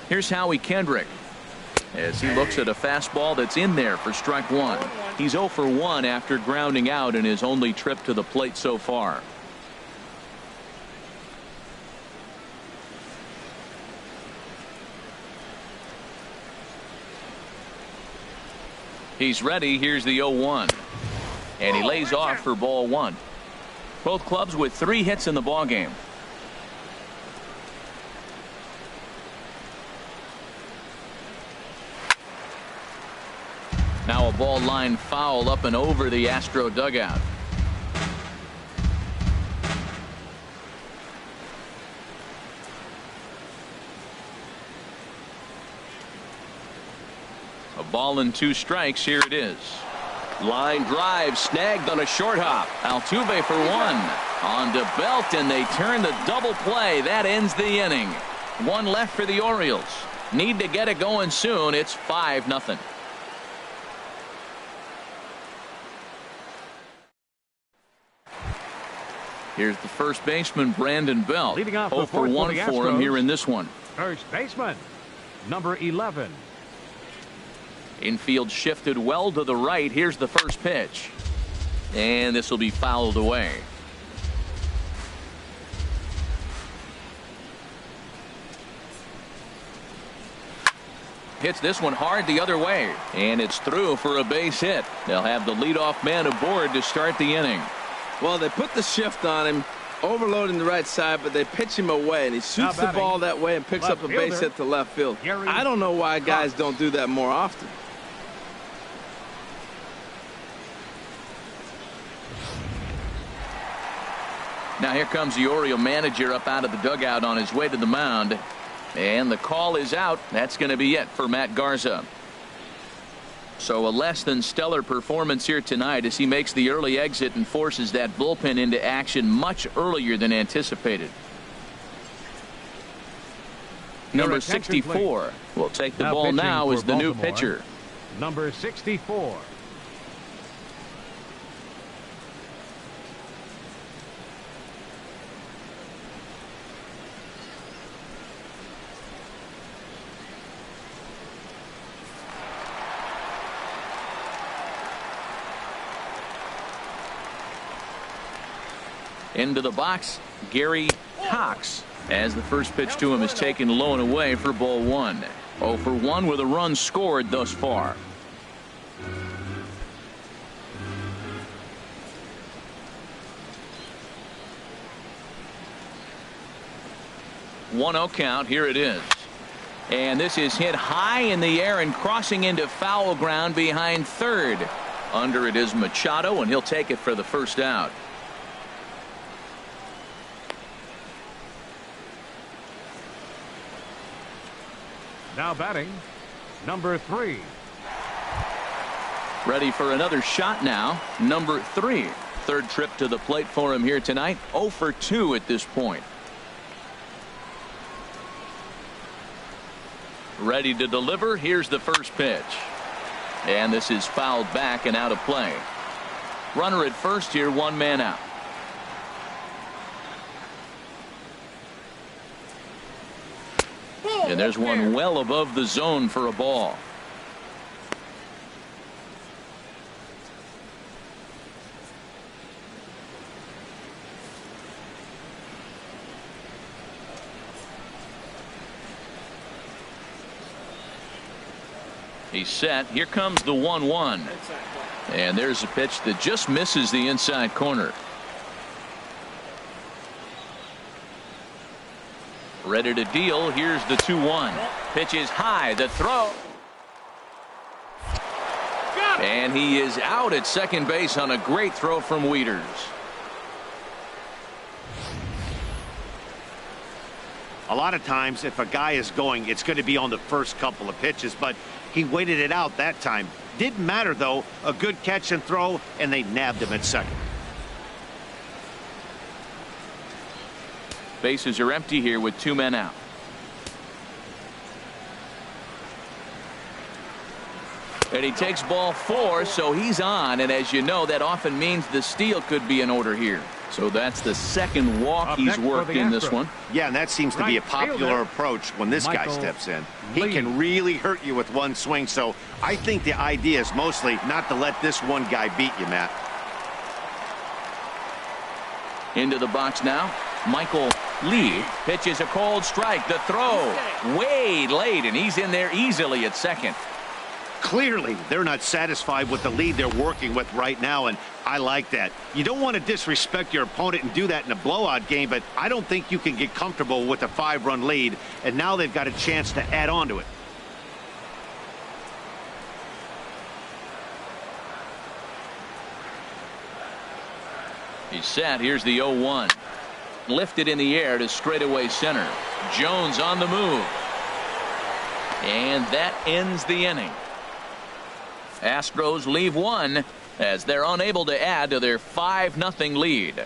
Here's Howie Kendrick as he looks at a fastball that's in there for strike one. He's 0 for 1 after grounding out in his only trip to the plate so far. He's ready. Here's the 0-1. And he lays off for ball 1. Both clubs with 3 hits in the ballgame. Now a ball line foul up and over the Astro dugout. A ball and 2 strikes. Here it is. Line drive snagged on a short hop. Altuve for 1 on to Belt, and they turn the double play. That ends the inning. 1 left for the Orioles. Need to get it going soon. It's 5-0. Here's the first baseman, Brandon Belt. Leading off 0 for 1 for him here in this one. First baseman, number 11. Infield shifted well to the right. Here's the first pitch. And this will be fouled away. Hits this one hard the other way. And it's through for a base hit. They'll have the leadoff man aboard to start the inning. Well, they put the shift on him. overloading the right side, but they pitch him away, and he shoots the ball that way and picks up a base hit to left field. I don't know why guys don't do that more often. Now here comes the Oriole manager up out of the dugout on his way to the mound. And the call is out. That's going to be it for Matt Garza. So a less than stellar performance here tonight as he makes the early exit and forces that bullpen into action much earlier than anticipated. Number 64 will take the ball now as the new pitcher. Number 64. Into the box, Gary Cox, as the first pitch to him is taken low and away for ball one. 0 for 1 with a run scored thus far. One 0 count. Here it is. And this is hit high in the air and crossing into foul ground behind third. Under it is Machado, and he'll take it for the first out. Now batting, number 3. Ready for another shot now. Number 3. Third trip to the plate for him here tonight. 0 for 2 at this point. Ready to deliver. Here's the first pitch. And this is fouled back and out of play. Runner at first here, 1 man out. And there's one well above the zone for a ball. He's set. Here comes the 1-1. And there's a pitch that just misses the inside corner. Ready to deal. Here's the 2-1. Pitch is high. The throw. And he is out at second base on a great throw from Wieters. A lot of times if a guy is going, it's going to be on the first couple of pitches, but he waited it out that time. Didn't matter though. A good catch and throw, and they nabbed him at second. Bases are empty here with 2 men out. And he takes ball 4, so he's on, and as you know, that often means the steal could be in order here. So that's the second walk he's worked in this one. Yeah, and that seems to be a popular approach when this guy steps in. He can really hurt you with one swing, so I think the idea is mostly not to let this one guy beat you, Matt. Into the box now. Michael Lee pitches a cold strike. The throw way late, and he's in there easily at second. Clearly, they're not satisfied with the lead they're working with right now, and I like that. You don't want to disrespect your opponent and do that in a blowout game, but I don't think you can get comfortable with a 5-run lead, and now they've got a chance to add on to it. He's set. Here's the 0-1. Lifted in the air to straightaway center. Jones on the move. And that ends the inning. Astros leave 1 as they're unable to add to their 5-0 lead.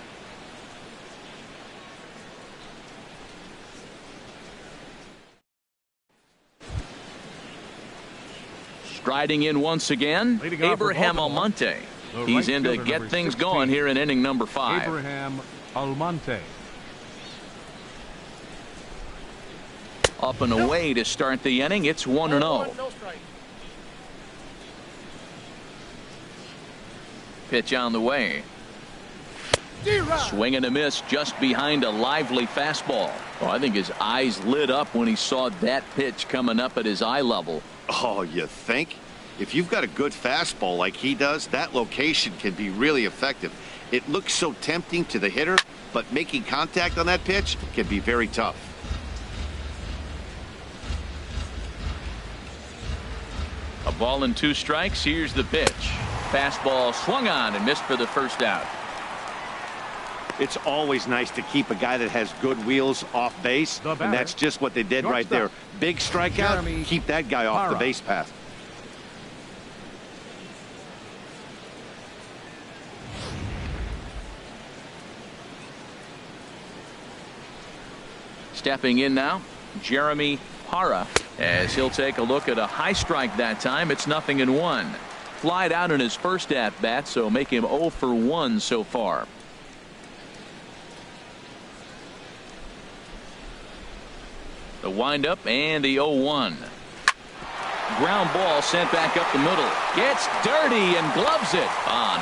Striding in once again, Abraham Almonte. He's in to get things going here in inning number 5. Abraham Almonte. Up and away to start the inning. It's 1-0. Pitch on the way. Swing and a miss just behind a lively fastball. Oh, I think his eyes lit up when he saw that pitch coming up at his eye level. Oh, you think? If you've got a good fastball like he does, that location can be really effective. It looks so tempting to the hitter, but making contact on that pitch can be very tough. A ball and 2 strikes. Here's the pitch. Fastball swung on and missed for the first out. It's always nice to keep a guy that has good wheels off base, and that's just what they did right there. Big strikeout, keep that guy off the base path. Stepping in now, Jeremy Parra, as he'll take a look at a high strike that time. It's 0-1. Flied out in his first at bat, so make him 0 for 1 so far. The windup and the 0-1. Ground ball sent back up the middle. Gets dirty and gloves it.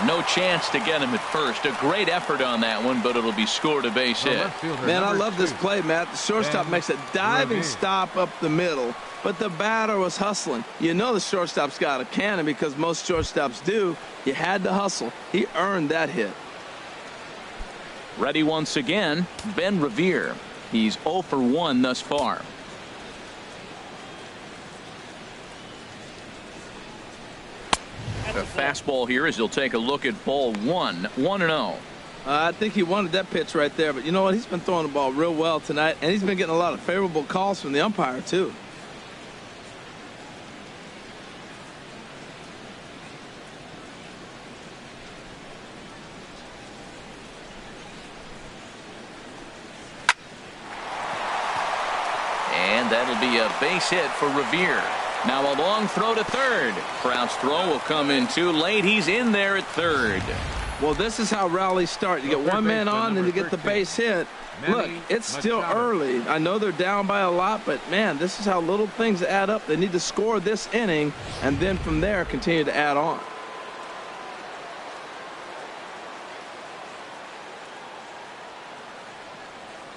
No chance to get him at first. A great effort on that one, but it'll be scored a base hit. Man, I love this play, Matt. The shortstop makes a diving stop up the middle, but the batter was hustling. You know the shortstop's got a cannon because most shortstops do. He had to hustle. He earned that hit. Ready once again, Ben Revere. He's 0 for 1 thus far. The fastball here as he'll take a look at ball 1, 1-0. I think he wanted that pitch right there, but you know what? He's been throwing the ball real well tonight, and he's been getting a lot of favorable calls from the umpire, too. And that'll be a base hit for Revere. Now a long throw to third. Proud's throw will come in too late. He's in there at third. Well, this is how rallies start. You get one man on and you get the base hit. Look, it's still early. I know they're down by a lot, but man, this is how little things add up. They need to score this inning and then from there continue to add on.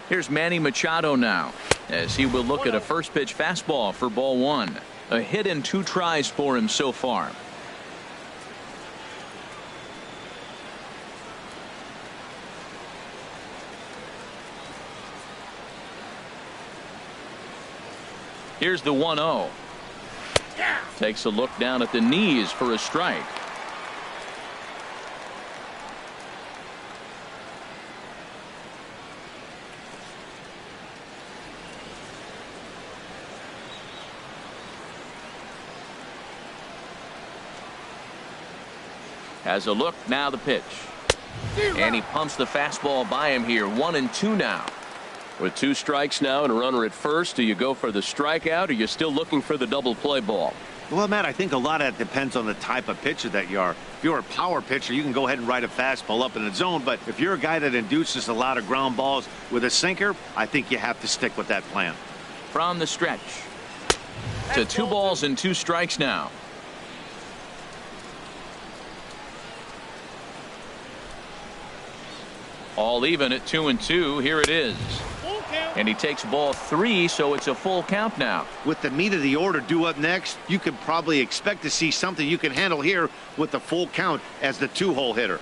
Here's Manny Machado now as he will look at a first pitch fastball for ball 1. A hit in 2 tries for him so far. Here's the 1-0. Takes a look down at the knees for a strike. Has a look, now the pitch. And he pumps the fastball by him here. 1-2 now. With 2 strikes now and a runner at first, do you go for the strikeout or are you still looking for the double play ball? Well, Matt, I think a lot of that depends on the type of pitcher that you are. If you're a power pitcher, you can go ahead and ride a fastball up in the zone. But if you're a guy that induces a lot of ground balls with a sinker, I think you have to stick with that plan. From the stretch to 2 balls and 2 strikes now. All even at 2-2. Here it is. And he takes ball 3, so it's a full count now. With the meat of the order due up next, you could probably expect to see something you can handle here with the full count as the 2-hole hitter.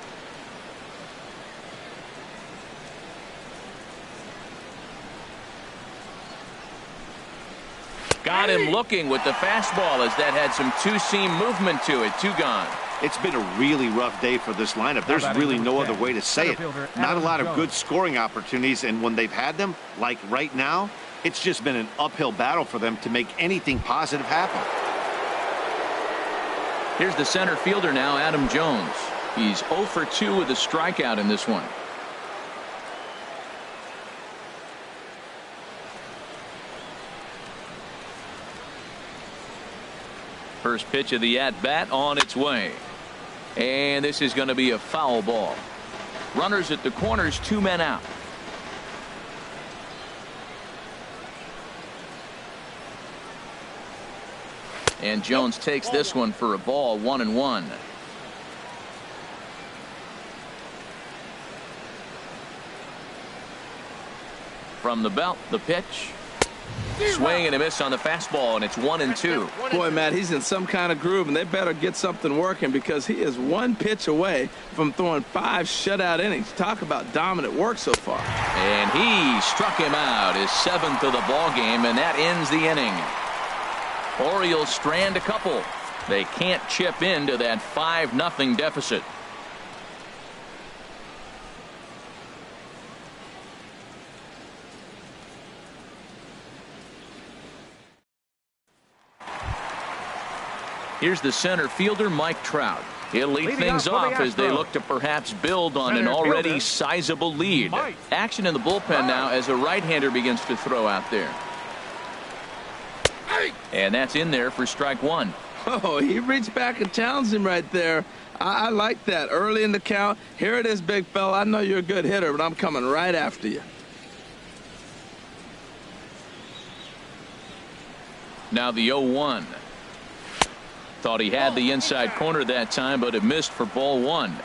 Got him looking with the fastball as that had some 2-seam movement to it. 2 gone. It's been a really rough day for this lineup. There's really no other way to say it. Not a lot of good scoring opportunities, and when they've had them, like right now, it's just been an uphill battle for them to make anything positive happen. Here's the center fielder now, Adam Jones. He's 0 for 2 with a strikeout in this one. First pitch of the at-bat on its way. And this is going to be a foul ball. Runners at the corners, 2 men out. And Jones takes this one for a ball. 1-1. From the belt, the pitch. Swing and a miss on the fastball, and it's 1-2. Boy, Matt, he's in some kind of groove, and they better get something working because he is one pitch away from throwing 5 shutout innings. Talk about dominant work so far. And he struck him out, his 7th of the ball game, and that ends the inning. Orioles strand a couple. They can't chip into that 5-0 deficit. Here's the center fielder, Mike Trout. He'll lead things off as they look to perhaps build on an already sizable lead. Action in the bullpen now as a right-hander begins to throw out there. And that's in there for strike 1. Oh, he reached back and challenged him right there. I like that. Early in the count. Here it is, big fella. I know you're a good hitter, but I'm coming right after you. Now the 0-1. Thought he had the inside corner that time, but it missed for ball 1.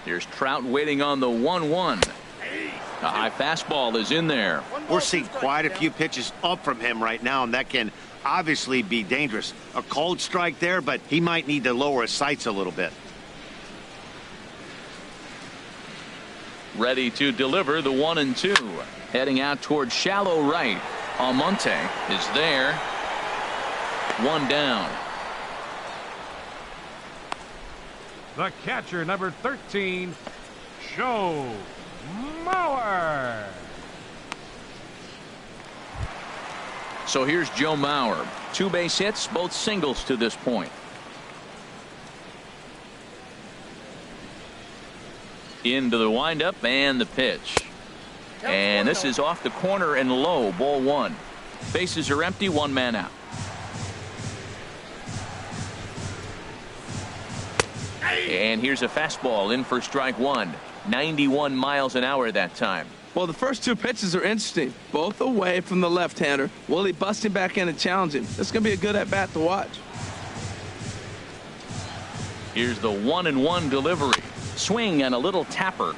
Here's Trout waiting on the 1-1. A high fastball is in there. We're seeing quite a few pitches up from him right now, and that can obviously be dangerous. A cold strike there, but he might need to lower his sights a little bit. Ready to deliver the 1-2. Heading out toward shallow right. Almonte is there. 1 down. The catcher, number 13, Joe Mauer. So here's Joe Mauer. 2 base hits, both singles to this point. Into the windup and the pitch. And this is off the corner and low, ball 1. Bases are empty, 1 man out. And here's a fastball in for strike 1. 91 miles an hour that time. Well, the first 2 pitches are interesting. Both away from the left-hander. Will he bust him back in and challenge him? This is going to be a good at-bat to watch. Here's the 1-1 delivery. Swing and a little tapper.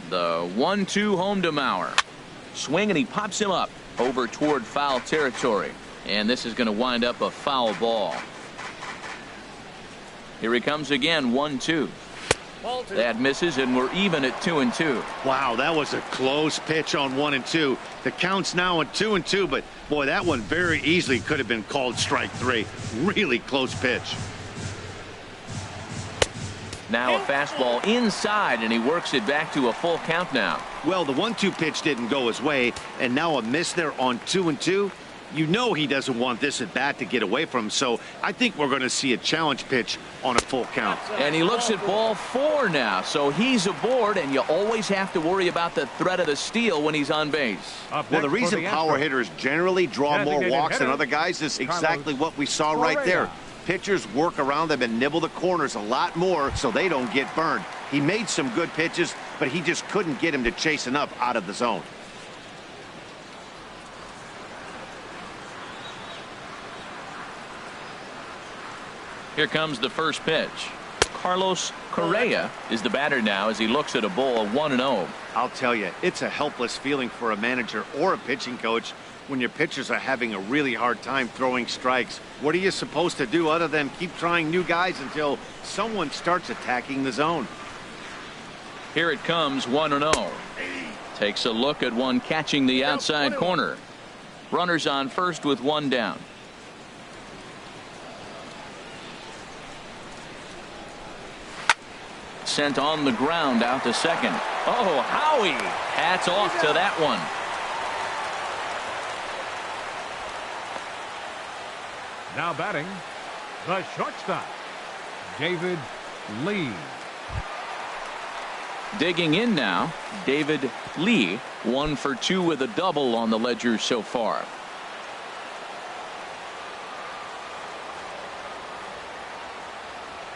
The 1-2 home to Mauer. Swing and he pops him up over toward foul territory. And this is going to wind up a foul ball. Here he comes again, 1-2. That misses, and we're even at 2-2. Wow, that was a close pitch on 1-2. The count's now at 2-2, but boy, that one very easily could have been called strike 3. Really close pitch. Now a fastball inside, and he works it back to a full count now. Well, the 1-2 pitch didn't go his way, and now a miss there on 2-2. You know he doesn't want this at bat to get away from him, so I think we're going to see a challenge pitch on a full count. And he looks at ball 4 now, so he's aboard, and you always have to worry about the threat of the steal when he's on base. Well, the reason power hitters generally draw more walks than other guys is exactly what we saw right there. Pitchers work around them and nibble the corners a lot more so they don't get burned. He made some good pitches, but he just couldn't get him to chase enough out of the zone. Here comes the first pitch. Carlos Correa is the batter now as he looks at a ball 1-0. I'll tell you, it's a helpless feeling for a manager or a pitching coach when your pitchers are having a really hard time throwing strikes. What are you supposed to do other than keep trying new guys until someone starts attacking the zone? Here it comes, 1-0. Takes a look at one catching the outside corner. Runners on first with 1 down. Sent on the ground out to second. Oh, Howie! Hats off to that one. Now batting, the shortstop, David Lee. Digging in now, David Lee, 1 for 2 with a double on the ledger so far.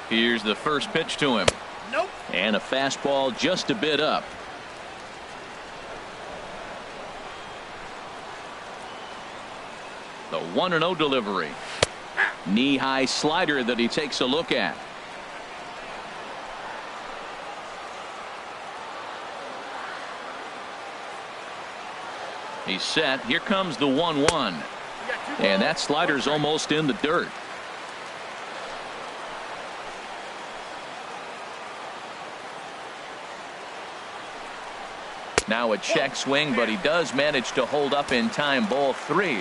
Here's the first pitch to him. Nope. And a fastball just a bit up. The 1-0 delivery. Knee-high slider that he takes a look at. He's set. Here comes the 1-1. And that slider's almost in the dirt. Now a check swing, but he does manage to hold up in time. Ball 3.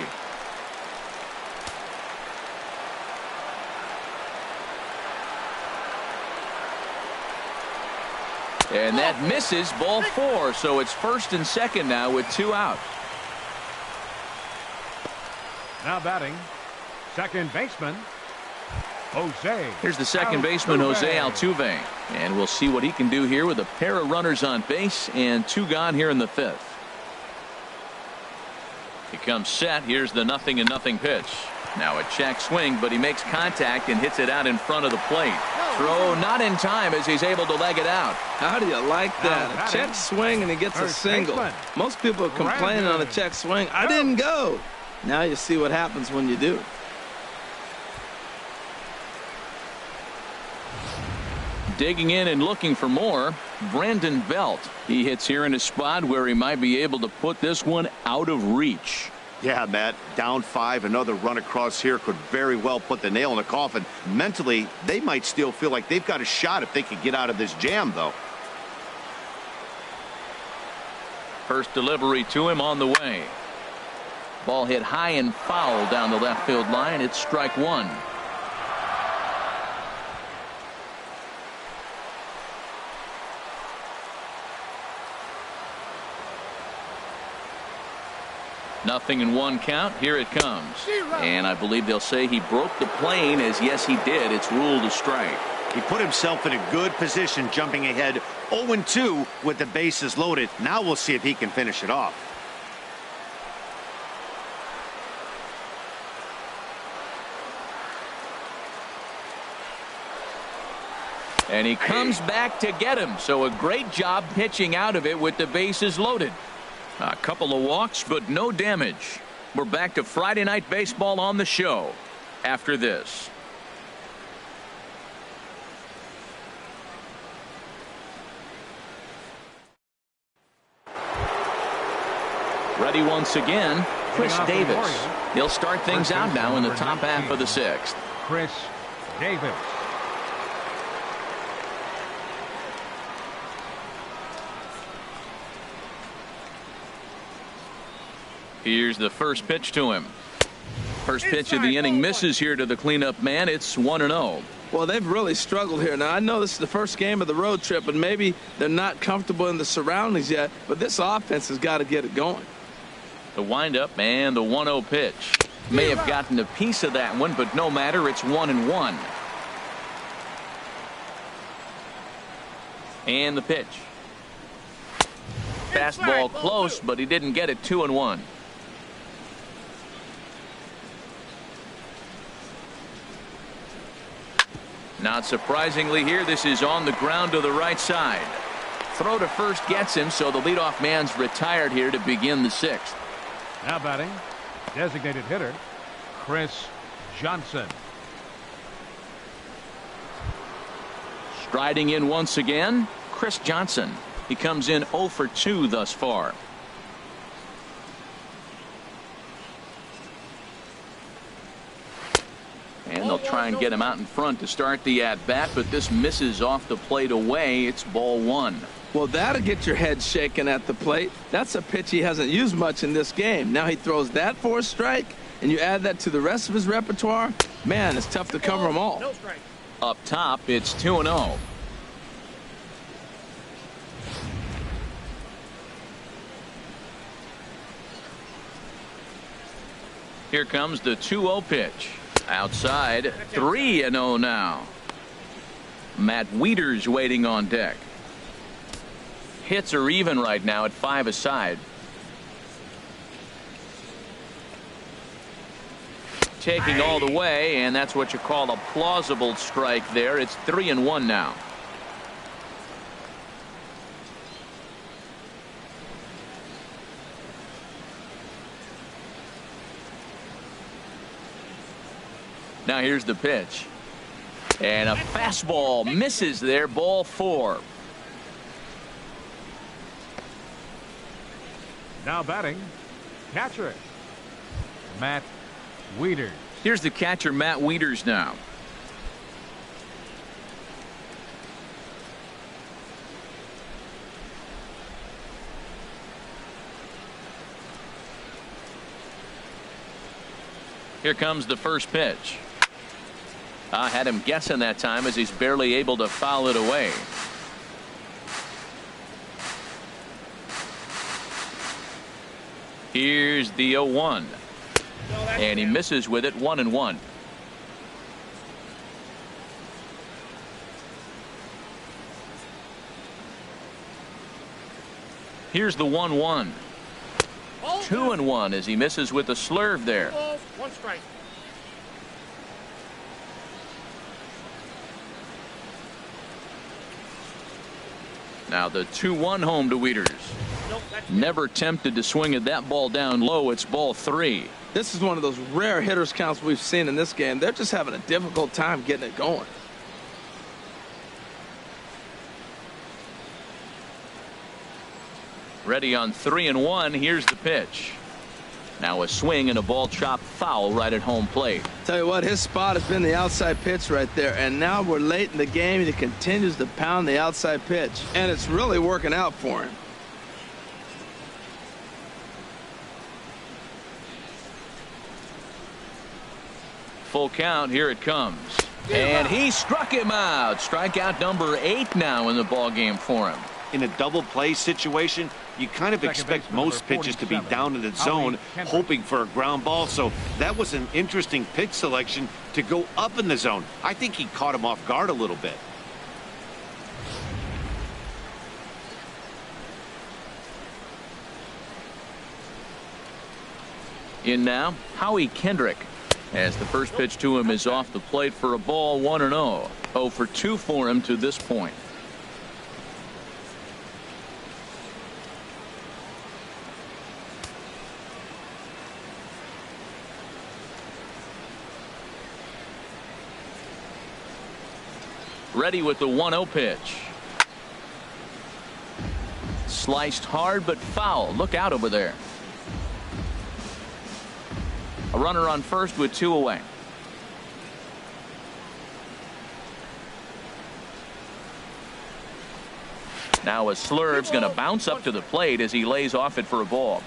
And that misses. Ball 4. So it's first and second now with 2 out. Now batting, second baseman, Jose. Here's the second baseman, Jose Altuve. And we'll see what he can do here with a pair of runners on base and 2 gone here in the 5th. He comes set. Here's the 0-0 pitch. Now a check swing, but he makes contact and hits it out in front of the plate. Throw not in time as he's able to leg it out. How do you like that? A check swing and he gets a single. Most people are complaining on a check swing. I didn't go. Now you see what happens when you do. Digging in and looking for more, Brandon Belt. He hits here in a spot where he might be able to put this one out of reach. Yeah, Matt, down 5, another run across here could very well put the nail in the coffin. Mentally, they might still feel like they've got a shot if they could get out of this jam, though. First delivery to him on the way. Ball hit high and foul down the left field line. It's strike 1. Nothing in 1 count. Here it comes. And I believe they'll say he broke the plane, as yes he did. It's ruled a strike. He put himself in a good position jumping ahead 0-2 with the bases loaded. Now we'll see if he can finish it off. And he comes back to get him. So a great job pitching out of it with the bases loaded. A couple of walks, but no damage. We're back to Friday Night Baseball on the show after this. Ready once again, Chris Davis. He'll start things out now in the top half of the 6th. Chris Davis. Here's the first pitch to him. First pitch of the inning misses here to the cleanup man. It's 1-0. Well, they've really struggled here. Now, I know this is the first game of the road trip, and maybe they're not comfortable in the surroundings yet, but this offense has got to get it going. The windup and the 1-0 pitch. May have gotten a piece of that one, but no matter. It's 1-1. And the pitch. Fastball close, but he didn't get it. 2-1. Not surprisingly here, this is on the ground to the right side. Throw to first gets him, so the leadoff man's retired here to begin the 6th. Now batting, designated hitter, Chris Johnson. Striding in once again, Chris Johnson. He comes in 0 for 2 thus far. And they'll try and get him out in front to start the at-bat, but this misses off the plate away. It's ball 1. Well, that'll get your head shaken at the plate. That's a pitch he hasn't used much in this game. Now he throws that for a strike, and you add that to the rest of his repertoire. Man, it's tough to cover them all. Up top, it's 2-0. Here comes the 2-0 pitch. Outside, 3-0 now. Matt Wieters waiting on deck. Hits are even right now at 5 aside. Taking all the way, and that's what you call a plausible strike there. It's 3-1 now. Now here's the pitch. And a fastball misses there. Ball 4. Now batting, catcher, Matt Wieters. Here's the catcher, Matt Wieters now. Here comes the first pitch. I had him guessing that time as he's barely able to foul it away. Here's the 0-1. And he misses with it. 1-1. Here's the 1-1. 2-1 as he misses with the slurve there. 1 strike. Now the 2-1 home to Wieters. Never tempted to swing at that ball down low. It's ball 3. This is one of those rare hitters counts we've seen in this game. They're just having a difficult time getting it going. Ready on 3-1. Here's the pitch. Now a swing and a ball chopped foul right at home plate. Tell you what, his spot has been the outside pitch right there, and now we're late in the game and he continues to pound the outside pitch, and it's really working out for him. Full count. Here it comes. And he struck him out. Strikeout number 8 now in the ball game for him. In a double play situation, you kind of expect most pitches to be down in the zone, hoping for a ground ball. So that was an interesting pitch selection to go up in the zone. I think he caught him off guard a little bit. In now, Howie Kendrick, as the first pitch to him is off the plate for a ball. 1-0. 0 for 2 for him to this point. Ready with the 1-0 pitch. Sliced hard but foul. Look out over there. A runner on first with 2 away. Now a slurve's going to bounce up to the plate as he lays off it for a ball.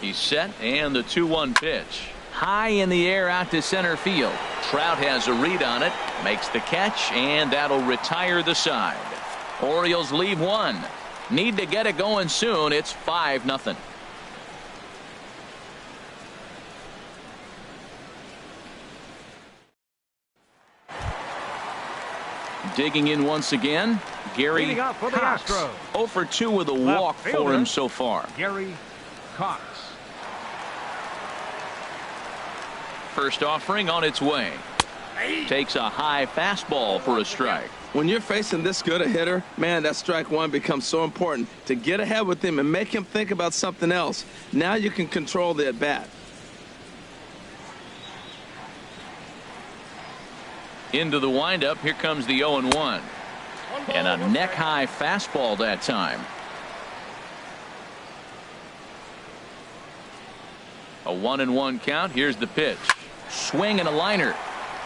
He's set, and the 2-1 pitch. High in the air out to center field. Trout has a read on it, makes the catch, and that'll retire the side. Orioles leave 1. Need to get it going soon. It's 5-0. Digging in once again, Gary Leading off for the Cox. Astros. 0 for 2 with a walk for him so far. Gary Cox. First offering on its way. Takes a high fastball for a strike. When you're facing this good a hitter, man, that strike one becomes so important to get ahead with him and make him think about something else. Now you can control the at bat. Into the windup. Here comes the 0-1. And a neck high fastball that time. A 1-1 count. Here's the pitch. Swing and a liner.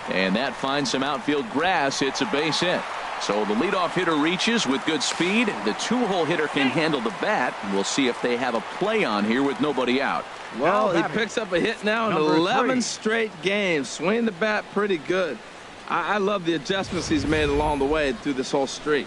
And that finds some outfield grass. It's a base hit. So the leadoff hitter reaches with good speed. The 2-hole hitter can handle the bat. We'll see if they have a play on here with nobody out. Well, he picks up a hit now in 11 straight games. Swing the bat pretty good. I love the adjustments he's made along the way through this whole streak.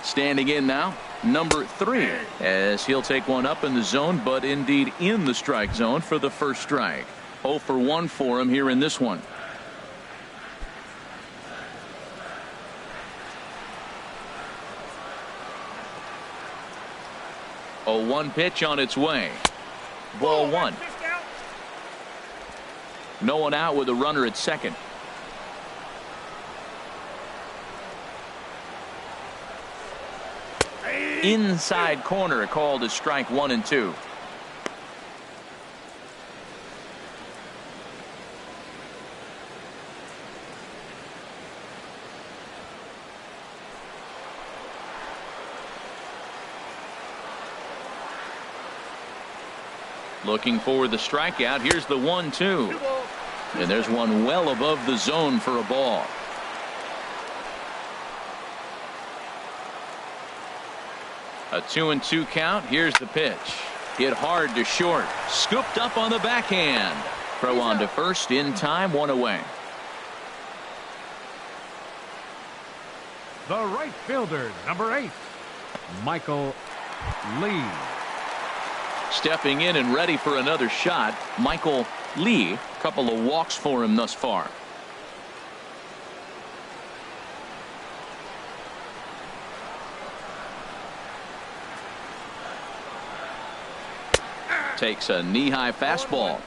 Standing in now, number 3, as he'll take one up in the zone, but indeed in the strike zone for the first strike. 0 for 1 for him here in this one. 0-1 pitch on its way. Ball one. No one out with a runner at second. Inside corner, called as strike 1 and 2. Looking for the strikeout. Here's the 1-2. And there's one well above the zone for a ball. A 2-2 count. Here's the pitch. Hit hard to short. Scooped up on the backhand. Throw on to first in time. One away. The right fielder, number 8, Michael Lee. Stepping in and ready for another shot, Michael Lee. Couple of walks for him thus far. Takes a knee-high fastball.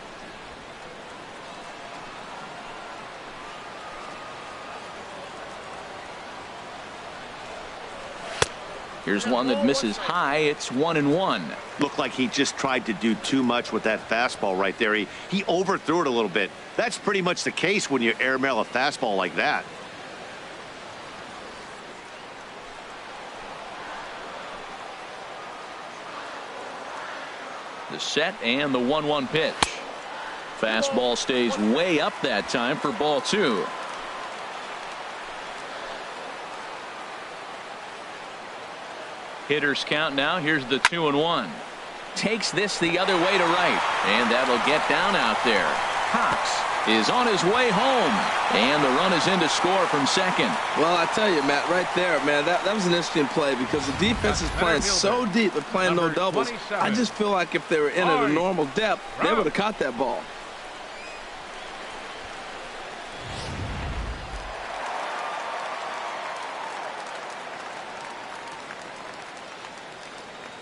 Here's one that misses high. It's 1-1. Looked like he just tried to do too much with that fastball right there. He overthrew it a little bit. That's pretty much the case when you airmail a fastball like that. The set and the 1-1 pitch. Fastball stays way up that time for ball 2. Hitters count now. Here's the 2-1. Takes this the other way to right, and that'll get down out there. Cox is on his way home, and the run is in to score from second. Well, I tell you, Matt, right there, man, that was an interesting play because the defense is playing so deep. They're playing no doubles. I just feel like if they were in at a normal depth, they would have caught that ball.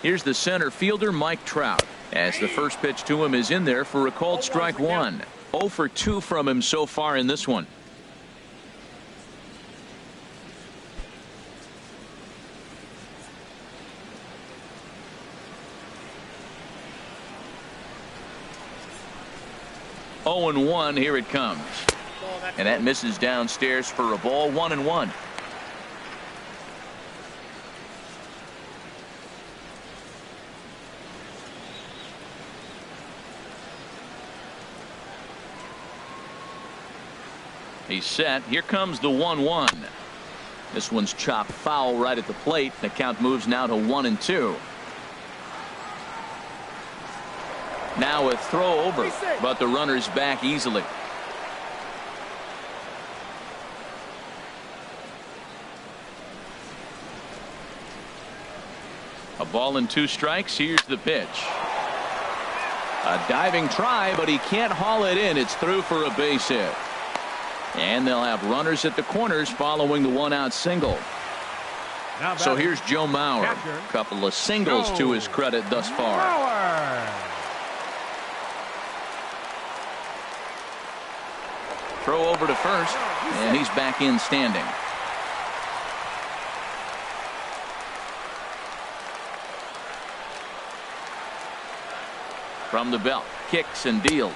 Here's the center fielder, Mike Trout, as the first pitch to him is in there for a called strike 1. 0 for 2 from him so far in this one. Oh and 1. Here it comes, and that misses downstairs for a ball. 1-1. He's set. Here comes the 1-1. This one's chopped foul right at the plate. The count moves now to 1-2. Now a throw over, but the runner's back easily. A ball and 2 strikes. Here's the pitch. A diving try, but he can't haul it in. It's through for a base hit. And they'll have runners at the corners following the 1-out single. So here's Joe Mauer. A couple of singles to his credit thus far. Throw over to first, and he's back in standing. From the belt, kicks and deals,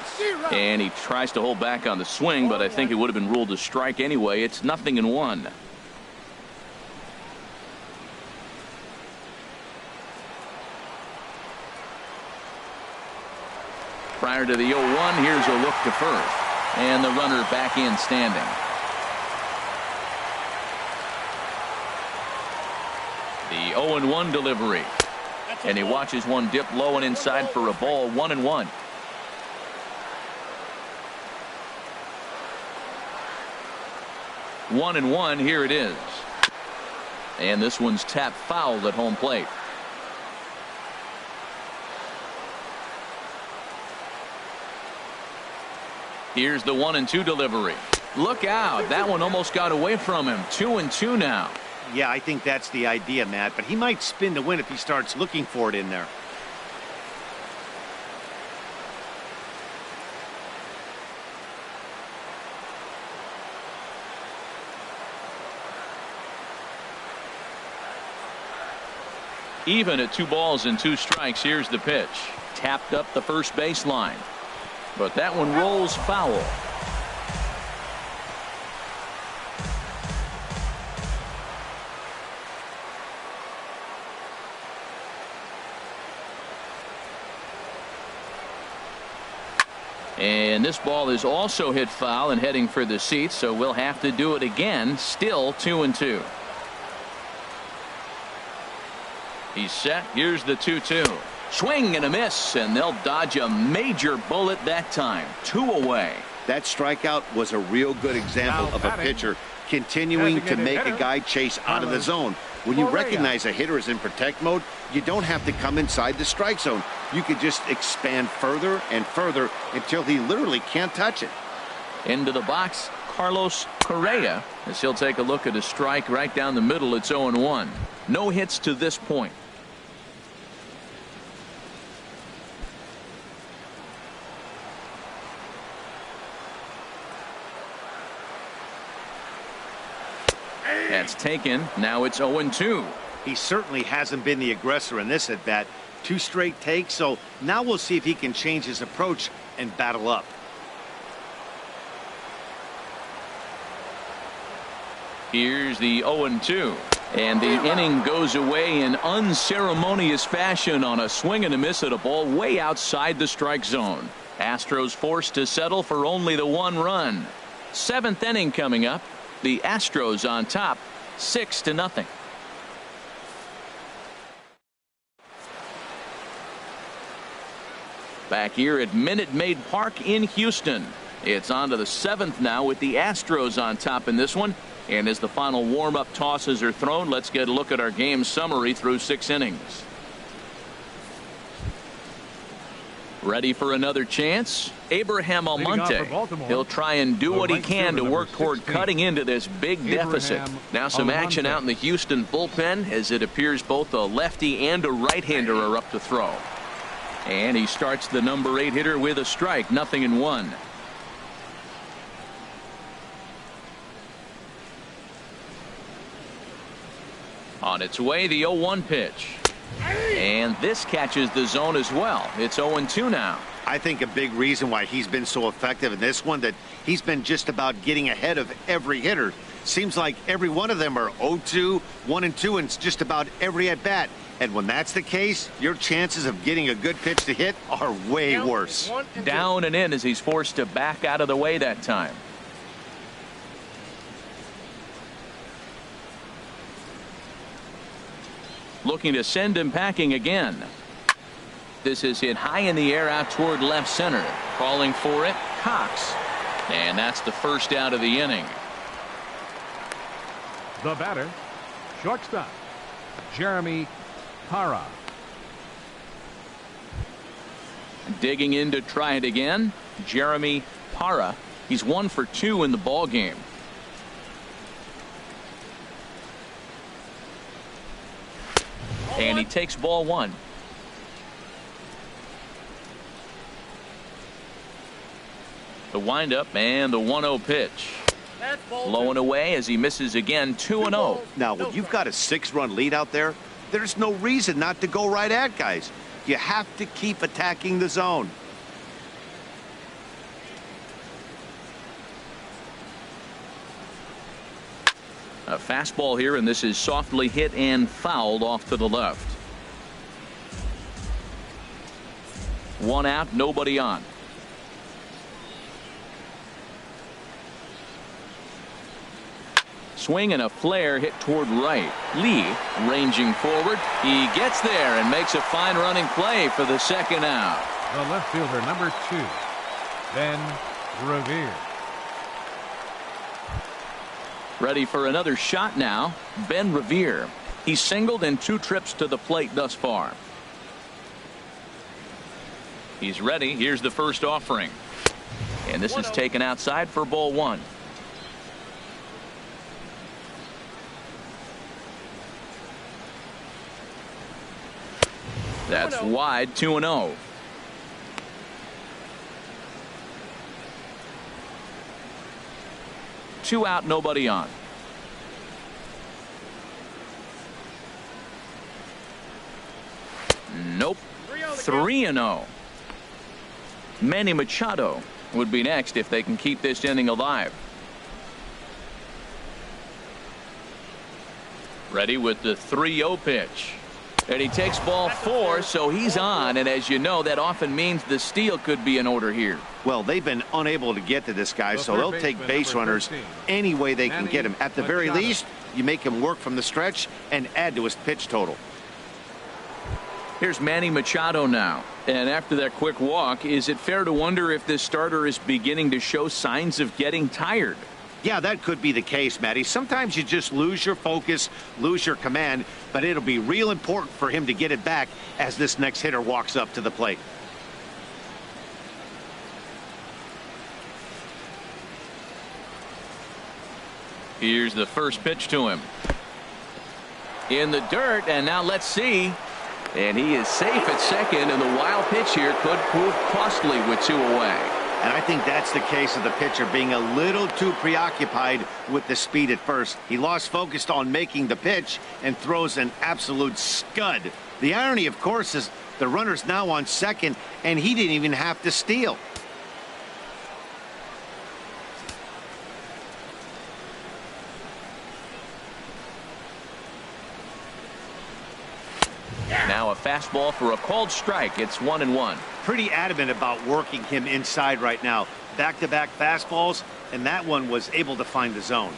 and he tries to hold back on the swing, but I think it would have been ruled a strike anyway. It's 0-1. Prior to the 0-1, here's a look to first, and the runner back in standing. The 0-1 delivery. And he watches one dip low and inside for a ball. 1-1. One and one. Here it is. And this one's tapped foul at home plate. Here's the 1-2 delivery. Look out. That one almost got away from him. 2-2 now. Yeah, I think that's the idea, Matt, but he might spin to win if he starts looking for it in there. Even at 2 balls and 2 strikes. Here's the pitch. Tapped up the first baseline. But that one rolls foul. And this ball is also hit foul and heading for the seats, so we'll have to do it again. Still 2-2. He's set. Here's the 2-2. Swing and a miss, and they'll dodge a major bullet that time. 2 away. That strikeout was a real good example of a pitcher continuing to make a guy chase out of the zone. When you recognize a hitter is in protect mode, you don't have to come inside the strike zone. You could just expand further and further until he literally can't touch it. Into the box, Carlos Correa, as he'll take a look at a strike right down the middle. It's 0-1. No hits to this point. That's taken. Now it's 0-2. He certainly hasn't been the aggressor in this at bat. 2 straight takes, so now we'll see if he can change his approach and battle up. Here's the 0-2. And the inning goes away in unceremonious fashion on a swing and a miss at a ball way outside the strike zone. Astros forced to settle for only the 1 run. 7th inning coming up. The Astros on top, 6-0. Back here at Minute Maid Park in Houston. It's on to the 7th now with the Astros on top in this one. And as the final warm-up tosses are thrown, let's get a look at our game summary through 6 innings. Ready for another chance? Abraham Almonte. He'll try and do what he can to work toward cutting into this big deficit. Now some action out in the Houston bullpen, as it appears both a lefty and a right-hander are up to throw. And he starts the number 8 hitter with a strike. 0-1. On its way, the 0-1 pitch. And this catches the zone as well. It's 0-2 now. I think a big reason why he's been so effective in this one, that he's been just about getting ahead of every hitter. Seems like every one of them are 0-2, 1-2, and just about every at bat. And when that's the case, your chances of getting a good pitch to hit are way worse. Down and in as he's forced to back out of the way that time. Looking to send him packing again. This is hit high in the air out toward left center. Calling for it, Cox. And that's the first out of the inning. The batter, shortstop, Jeremy Parra. Digging in to try it again, Jeremy Parra. He's 1 for 2 in the ball game. And he takes ball 1. The windup and the 1-0 pitch. Low and away as he misses again. 2-0. Now, when you've got a 6-run lead out there, there's no reason not to go right at guys. You have to keep attacking the zone. A fastball here, and this is softly hit and fouled off to the left. 1 out, nobody on. Swing and a flare hit toward right. Lee ranging forward. He gets there and makes a fine running play for the 2nd out. The left fielder, number 2, Ben Revere. Ready for another shot now. Ben Revere. He's singled in 2 trips to the plate thus far. He's ready. Here's the first offering. And this is taken outside for ball 1. That's wide. 2-0. Two out, nobody on. 3-0. Manny Machado would be next if they can keep this inning alive. Ready with the 3-0 pitch. And he takes ball 4, so he's on. And as you know, that often means the steal could be in order here. Well, they've been unable to get to this guy, so they'll take base runners any way they can get him. At the very least, you make him work from the stretch and add to his pitch total. Here's Manny Machado now. And after that quick walk, is it fair to wonder if this starter is beginning to show signs of getting tired? Yeah, that could be the case, Matty. Sometimes you just lose your focus, lose your command, but it'll be real important for him to get it back as this next hitter walks up to the plate. Here's the first pitch to him. In the dirt, and now let's see. And he is safe at second, and the wild pitch here could prove costly with 2 away. And I think that's the case of the pitcher being a little too preoccupied with the speed at first. He lost focus on making the pitch and throws an absolute scud. The irony, of course, is the runner's now on second, and he didn't even have to steal. Now a fastball for a called strike. It's 1-1. Pretty adamant about working him inside right now. Back-to-back fastballs, and that one was able to find the zone.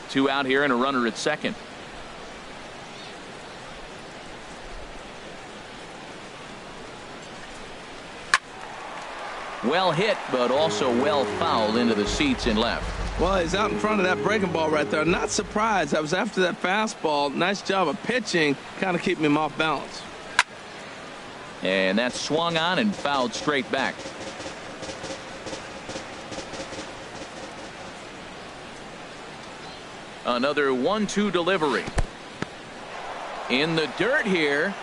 2 out here and a runner at second. Well hit, but also well fouled into the seats in left. Well, he's out in front of that breaking ball right there. Not surprised. I was after that fastball. Nice job of pitching, kind of keeping him off balance. And that's swung on and fouled straight back. Another 1-2 delivery. In the dirt here.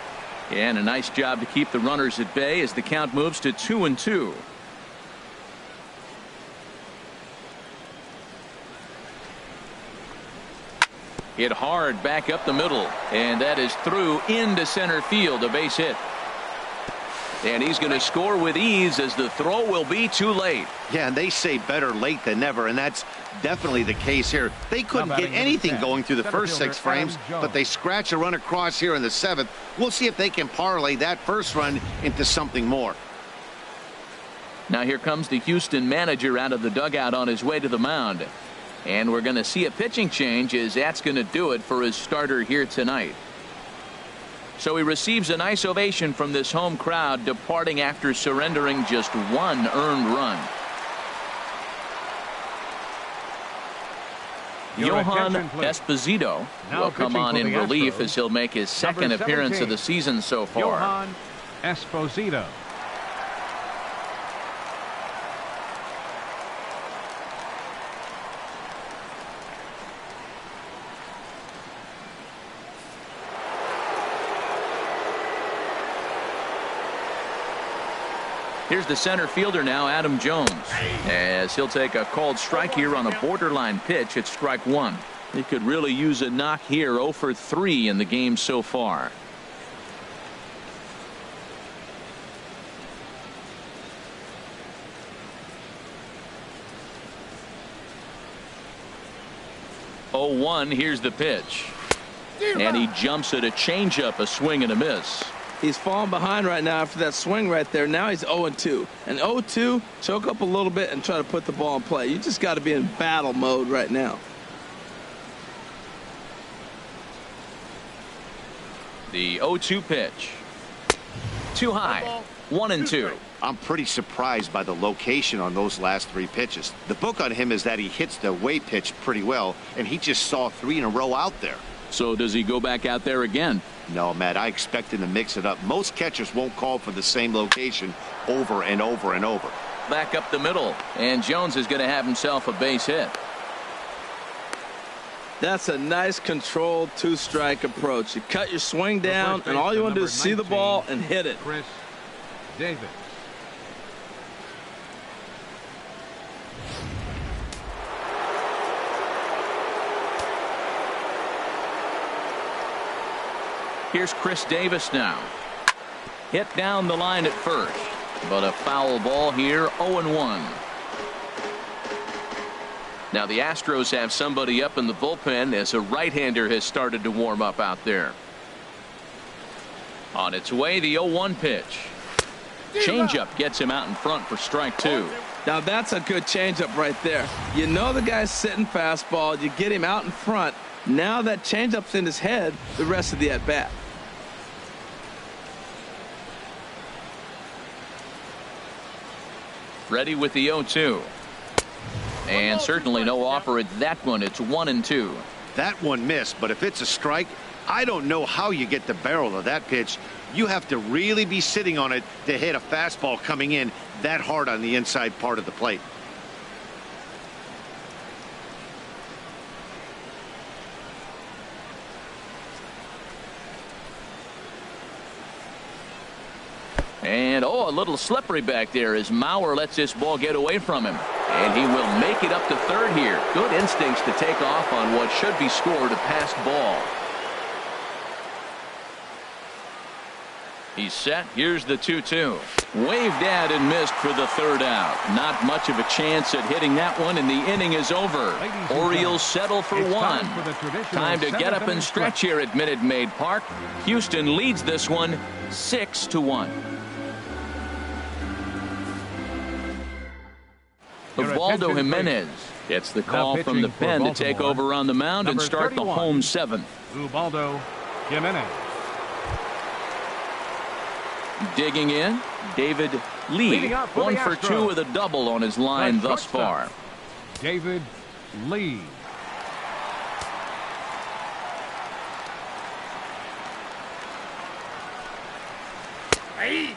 And a nice job to keep the runners at bay as the count moves to 2-2. Hit hard back up the middle, and that is through into center field, a base hit. And he's going to score with ease as the throw will be too late. Yeah, and they say better late than never, and that's definitely the case here. They couldn't get anything going through the first 6 frames, but they scratch a run across here in the 7th. We'll see if they can parlay that first run into something more. Now here comes the Houston manager out of the dugout on his way to the mound. And we're going to see a pitching change as that's going to do it for his starter here tonight. So he receives a nice ovation from this home crowd, departing after surrendering just 1 earned run. Johan Esposito will come on in relief as he'll make his second appearance of the season so far. Johan Esposito. Here's the center fielder now, Adam Jones, as he'll take a called strike here on a borderline pitch at strike 1. He could really use a knock here. 0 for 3 in the game so far. Oh, 1. Here's the pitch, and he jumps at a changeup, a swing and a miss. He's falling behind right now after that swing right there. Now he's 0-2. And 0-2, choke up a little bit and try to put the ball in play. You just got to be in battle mode right now. The 0-2 pitch. Too high. 1-2. I'm pretty surprised by the location on those last 3 pitches. The book on him is that he hits the way pitch pretty well, and he just saw 3 in a row out there. So does he go back out there again? No, Matt, I expect him to mix it up. Most catchers won't call for the same location over and over and over. Back up the middle, and Jones is going to have himself a base hit. That's a nice controlled 2-strike approach. You cut your swing down, and all you want to do is see the ball and hit it. Chris Davis. Here's Chris Davis now. Hit down the line at first, but a foul ball here, 0-1. Now the Astros have somebody up in the bullpen as a right-hander has started to warm up out there. On its way, the 0-1 pitch. Changeup gets him out in front for strike two. Now that's a good changeup right there. You know the guy's sitting fastball. You get him out in front. Now that changeup's in his head the rest of the at-bat. Ready with the 0-2. And certainly no offer at that one. It's 1-2. That one missed, but if it's a strike, I don't know how you get the barrel of that pitch. You have to really be sitting on it to hit a fastball coming in that hard on the inside part of the plate. And a little slippery back there as Mauer lets this ball get away from him. And he will make it up to third here. Good instincts to take off on what should be scored a passed ball. He's set. Here's the 2-2. Waved at and missed for the third out. Not much of a chance at hitting that one, and the inning is over. Orioles settle for one. Time to get up and stretch here at Minute Maid Park. Houston leads this one 6-1. Ubaldo Jimenez gets the call from the pen to take over on the mound and start the home seventh. Ubaldo Jimenez. Digging in, David Lee, 1 for 2 with a double on his line thus far. David Lee.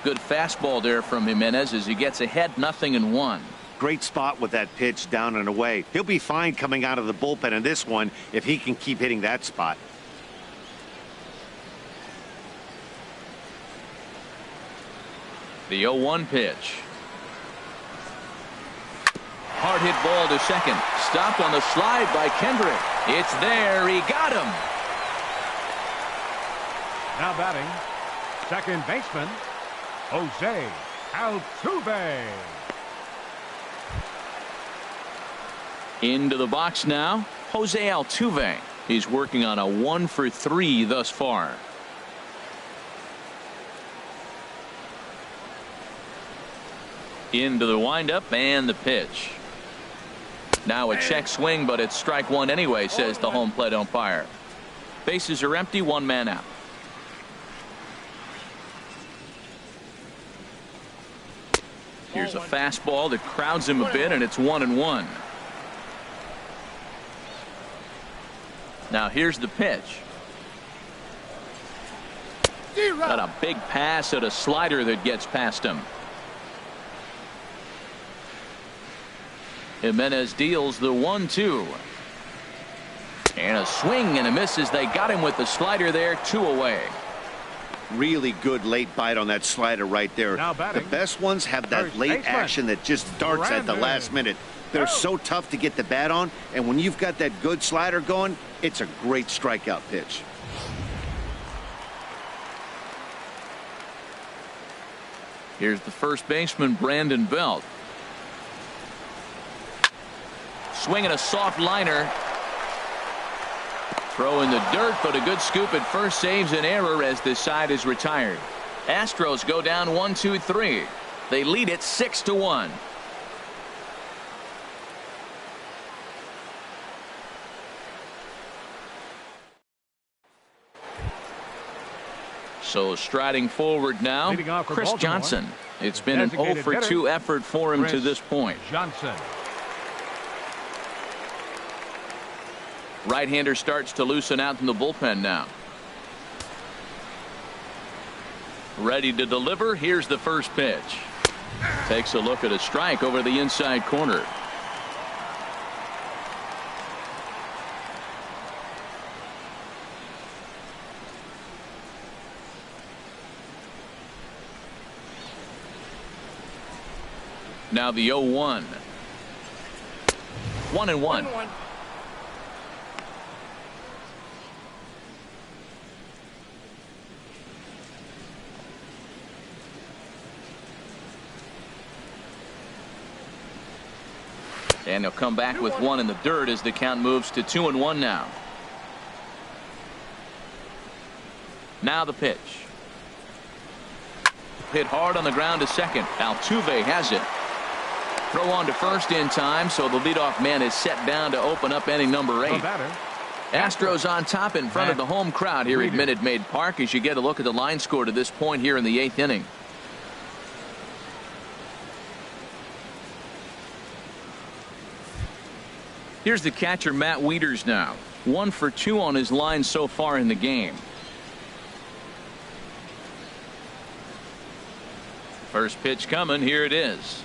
Good fastball there from Jimenez as he gets ahead 0-1. Great spot with that pitch down and away. He'll be fine coming out of the bullpen in this one if he can keep hitting that spot. The 0-1 pitch. Hard hit ball to second. Stopped on the slide by Kendrick. It's there. He got him. Now batting, second baseman, Jose Altuve. Into the box now, Jose Altuve. He's working on a 1 for 3 thus far. Into the windup and the pitch. Now a check swing, but it's strike one anyway, says the home plate umpire. Bases are empty, 1 man out. Here's a fastball that crowds him a bit, and it's 1-1. Now here's the pitch. Got a big pass at a slider that gets past him. Jimenez deals the 1-2. And a swing and a miss as they got him with the slider there, 2 away. Really good late bite on that slider right there. The best ones have that late action that just darts at the last minute. They're so tough to get the bat on, and when you've got that good slider going, it's a great strikeout pitch. Here's the first baseman, Brandon Belt. Swinging a soft liner. Throw in the dirt, but a good scoop at first saves an error as this side is retired. Astros go down 1-2-3. They lead it 6-1. So striding forward now, Chris Johnson. It's been an 0 for 2 effort for him to this point. Johnson. Right-hander starts to loosen out in the bullpen now. Ready to deliver. Here's the first pitch. Takes a look at a strike over the inside corner. Now the 0-1. 1-1. And he'll come back with one in the dirt as the count moves to 2-1 now. Now the pitch. Hit hard on the ground to second. Altuve has it. Throw on to first in time, so the leadoff man is set down to open up inning number 8. Astros on top in front of the home crowd here at Minute Maid Park as you get a look at the line score to this point here in the 8th inning. Here's the catcher, Matt Wieters now. 1 for 2 on his line so far in the game. First pitch coming. Here it is.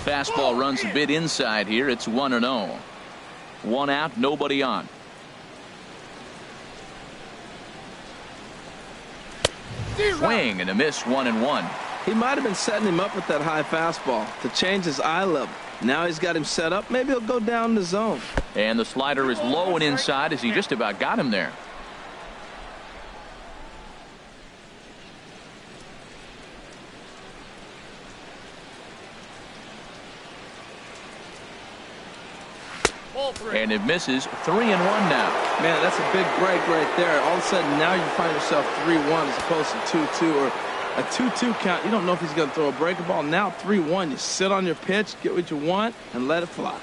Fastball runs a bit inside here. It's 1-0. 1 out, nobody on. Swing and a miss, 1-1. He might have been setting him up with that high fastball to change his eye level. Now he's got him set up. Maybe he'll go down the zone. And the slider is low and inside as he just about got him there. And it misses. 3-1 now. Man, that's a big break right there. All of a sudden now you find yourself 3-1 as opposed to 2-2 or a 2-2 count. You don't know if he's going to throw a breaking ball. Now 3-1. You sit on your pitch, get what you want, and let it fly.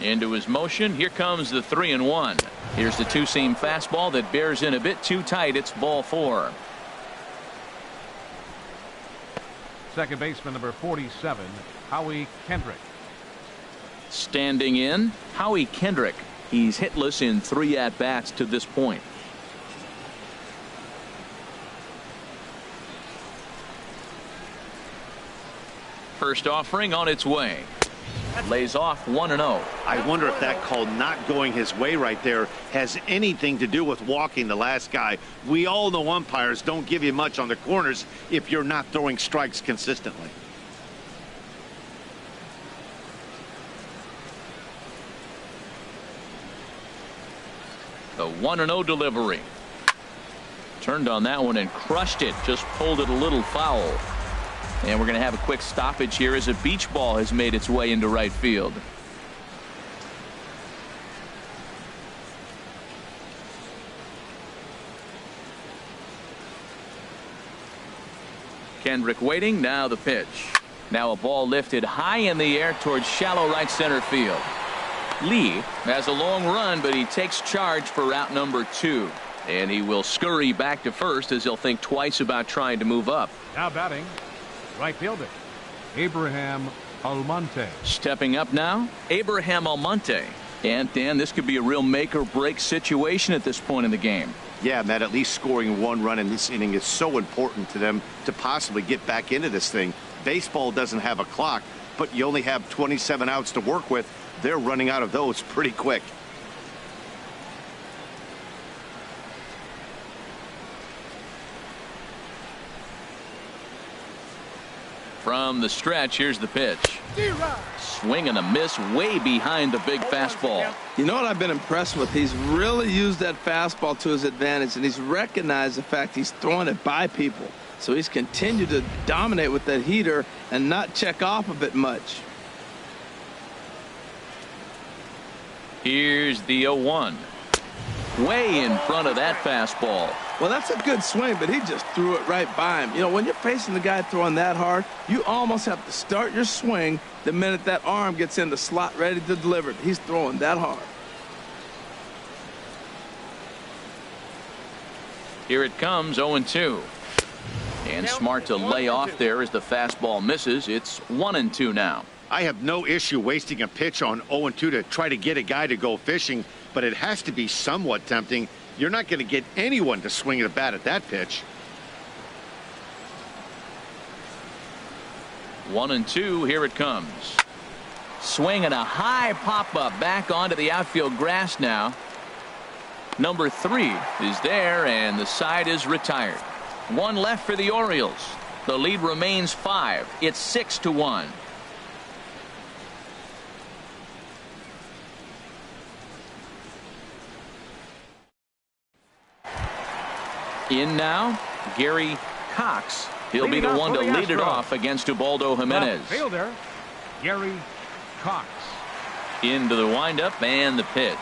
Into his motion. Here comes the 3-1. Here's the two-seam fastball that bears in a bit too tight. It's ball 4. Second baseman number 47, Howie Kendrick. Standing in, Howie Kendrick. He's hitless in 3 at-bats to this point. First offering on its way. Lays off 1-0. I wonder if that call not going his way right there has anything to do with walking the last guy. We all know umpires don't give you much on the corners if you're not throwing strikes consistently. The 1-0 delivery. Turned on that one and crushed it. Just pulled it a little foul. And we're going to have a quick stoppage here as a beach ball has made its way into right field. Kendrick waiting. Now the pitch. Now a ball lifted high in the air towards shallow right center field. Lee has a long run, but he takes charge for route number 2. And he will scurry back to first as he'll think twice about trying to move up. Now batting, right fielder, Abraham Almonte. Stepping up now, Abraham Almonte. And Dan, this could be a real make or break situation at this point in the game. Yeah, Matt, at least scoring 1 run in this inning is so important to them to possibly get back into this thing. Baseball doesn't have a clock, but you only have 27 outs to work with. They're running out of those pretty quick. From the stretch, here's the pitch. Swing and a miss way behind the big fastball. You know what I've been impressed with? He's really used that fastball to his advantage, and he's recognized the fact he's throwing it by people. So he's continued to dominate with that heater and not check off of it much. Here's the 0-1. Way in front of that fastball. Well, that's a good swing, but he just threw it right by him. You know, when you're facing the guy throwing that hard, you almost have to start your swing the minute that arm gets in the slot ready to deliver it. He's throwing that hard. Here it comes, 0-2. And smart to lay off there as the fastball misses. It's 1-2 now. I have no issue wasting a pitch on 0-2 to try to get a guy to go fishing, but it has to be somewhat tempting. You're not going to get anyone to swing a bat at that pitch. 1-2. Here it comes. Swing and a high pop-up back onto the outfield grass now. Number 3 is there, and the side is retired. 1 left for the Orioles. The lead remains 5. It's 6-1. In now, Gary Cox. He'll be the one to lead it off against Ubaldo Jimenez. Fielder, Gary Cox. Into the windup and the pitch.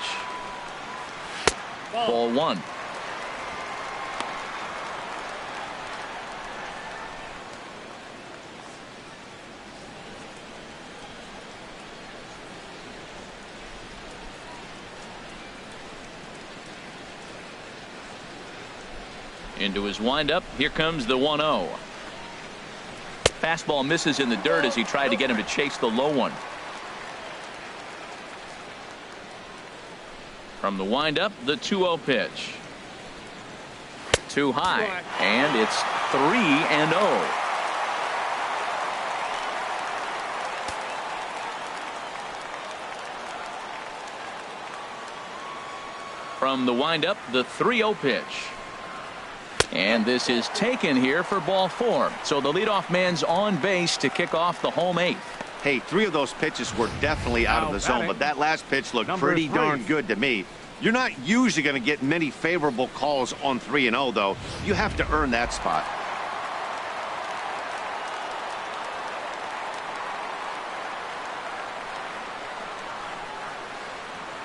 Ball one. Into his windup. Here comes the 1-0. Fastball misses in the dirt as he tried to get him to chase the low one. From the windup, the 2-0 pitch. Too high, and it's 3-0. From the windup, the 3-0 pitch. And this is taken here for ball four. So the leadoff man's on base to kick off the home eighth. Hey, 3 of those pitches were definitely out of the zone, but that last pitch looked pretty darn good to me. You're not usually going to get many favorable calls on 3-0, though. You have to earn that spot.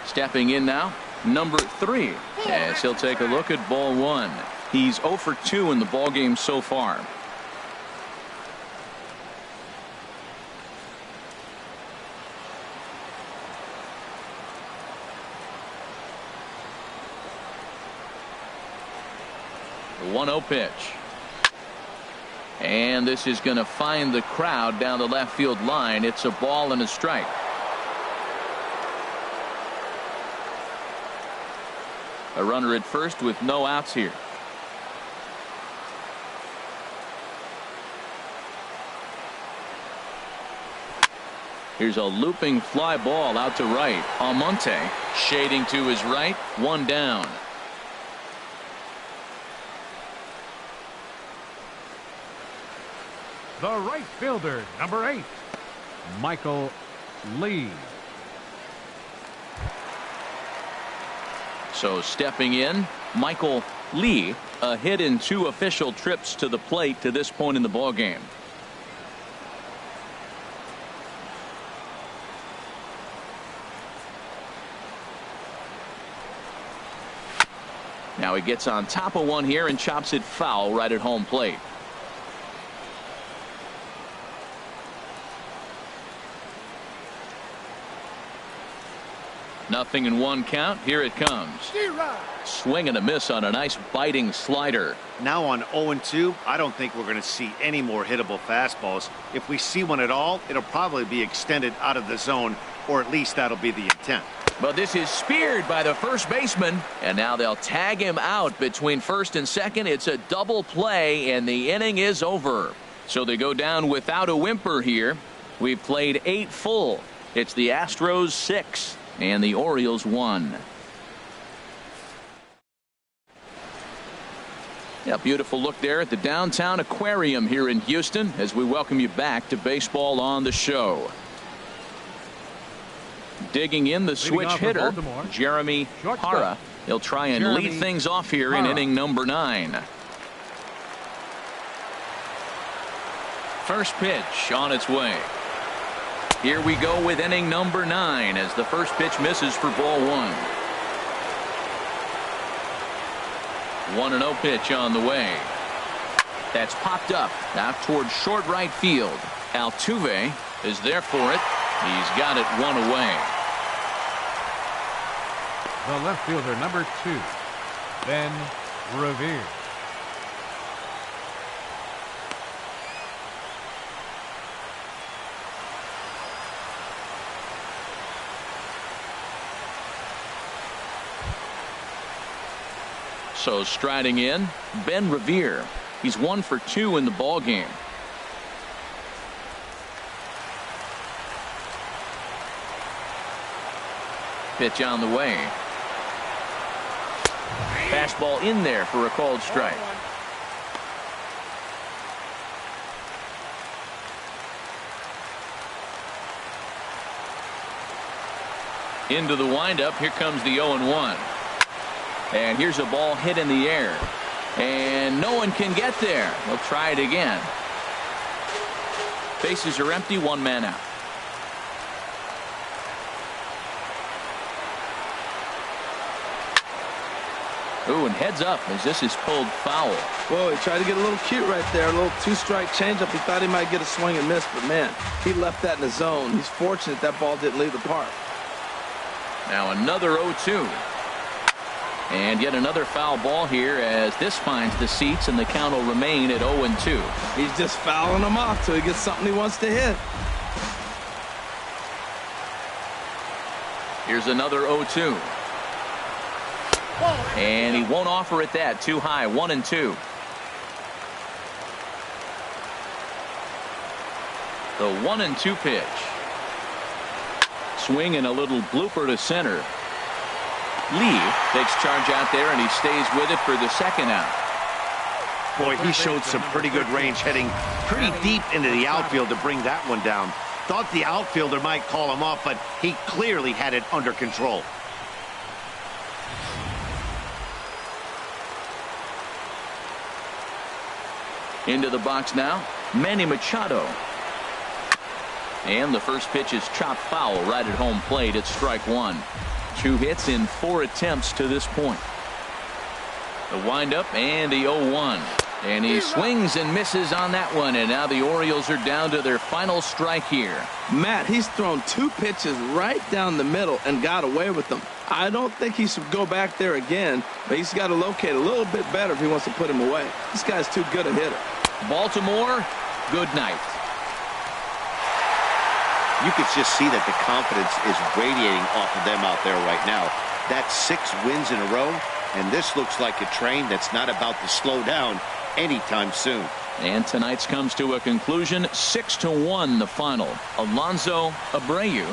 Stepping in now, number 3, as he'll take a look at ball one. He's 0 for 2 in the ballgame so far. The 1-0 pitch. And this is going to find the crowd down the left field line. It's a ball and a strike. A runner at first with no outs here. Here's a looping fly ball out to right. Almonte shading to his right. One down. The right fielder, number 8, Michael Lee. So stepping in, Michael Lee, a hit in 2 official trips to the plate to this point in the ballgame. Now he gets on top of one here and chops it foul right at home plate. Nothing in 1 count. Here it comes. Swing and a miss on a nice biting slider. Now on 0-2, I don't think we're going to see any more hittable fastballs. If we see one at all, it'll probably be extended out of the zone, or at least that'll be the intent. But this is speared by the first baseman, and now they'll tag him out between first and second. It's a double play, and the inning is over. So they go down without a whimper here. We've played 8 full. It's the Astros 6 and the Orioles 1. Yeah, beautiful look there at the downtown aquarium here in Houston as we welcome you back to Baseball on the Show. Digging in the switch hitter, Jeremy Hara. He'll try and lead things off here in inning number 9. First pitch on its way. Here we go with inning number 9 as the first pitch misses for ball 1. 1-0 pitch on the way. That's popped up out towards short right field. Altuve is there for it. He's got it 1 away. The left fielder, number 2, Ben Revere. So striding in, Ben Revere. He's 1 for 2 in the ball game. Pitch on the way. Fastball in there for a called strike. Into the windup. Here comes the 0-1. And here's a ball hit in the air. And no one can get there. They'll try it again. Bases are empty. 1 man out. Ooh, and heads up as this is pulled foul. Whoa, he tried to get a little cute right there. A little two-strike changeup. He thought he might get a swing and miss, but man, he left that in the zone. He's fortunate that ball didn't leave the park. Now another 0-2. And yet another foul ball here as this finds the seats, and the count will remain at 0-2. He's just fouling them off till he gets something he wants to hit. Here's another 0-2. And he won't offer it that. Too high. 1-2. The 1-2 pitch. Swing and a little blooper to center. Lee takes charge out there, and he stays with it for the second out. Boy, he showed some pretty good range, heading pretty deep into the outfield to bring that one down. Thought the outfielder might call him off, but he clearly had it under control. Into the box now, Manny Machado. And the first pitch is chopped foul right at home plate. It's strike one. 2 hits in 4 attempts to this point. The windup and the 0-1. And he swings and misses on that one. And now the Orioles are down to their final strike here. Matt, he's thrown 2 pitches right down the middle and got away with them. I don't think he should go back there again, but he's got to locate a little bit better if he wants to put him away. This guy's too good a hitter. Baltimore, good night. You could just see that the confidence is radiating off of them out there right now. That's 6 wins in a row, and this looks like a train that's not about to slow down anytime soon. And tonight's comes to a conclusion. 6-1 the final. Alonso Abreu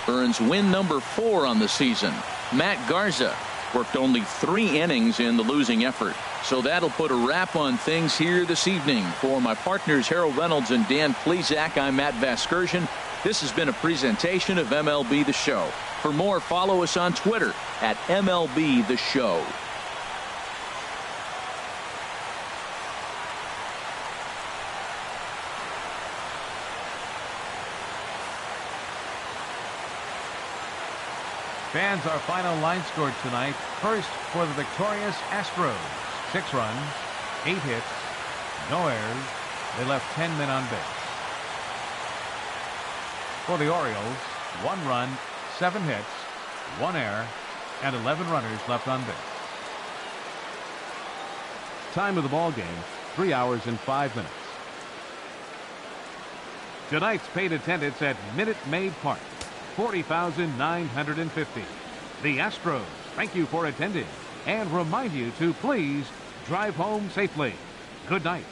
earns win number 4 on the season. Matt Garza worked only 3 innings in the losing effort. So that'll put a wrap on things here this evening. For my partners Harold Reynolds and Dan Plesac, I'm Matt Vasgersian. This has been a presentation of MLB The Show. For more, follow us on Twitter at MLB The Show. Fans, our final line score tonight. First for the victorious Astros. 6 runs, 8 hits, no errors. They left 10 men on base. For the Orioles, 1 run, 7 hits, 1 error, and 11 runners left on base. Time of the ball game, 3 hours and 5 minutes. Tonight's paid attendance at Minute Maid Park, 40,950. The Astros thank you for attending and remind you to please drive home safely. Good night.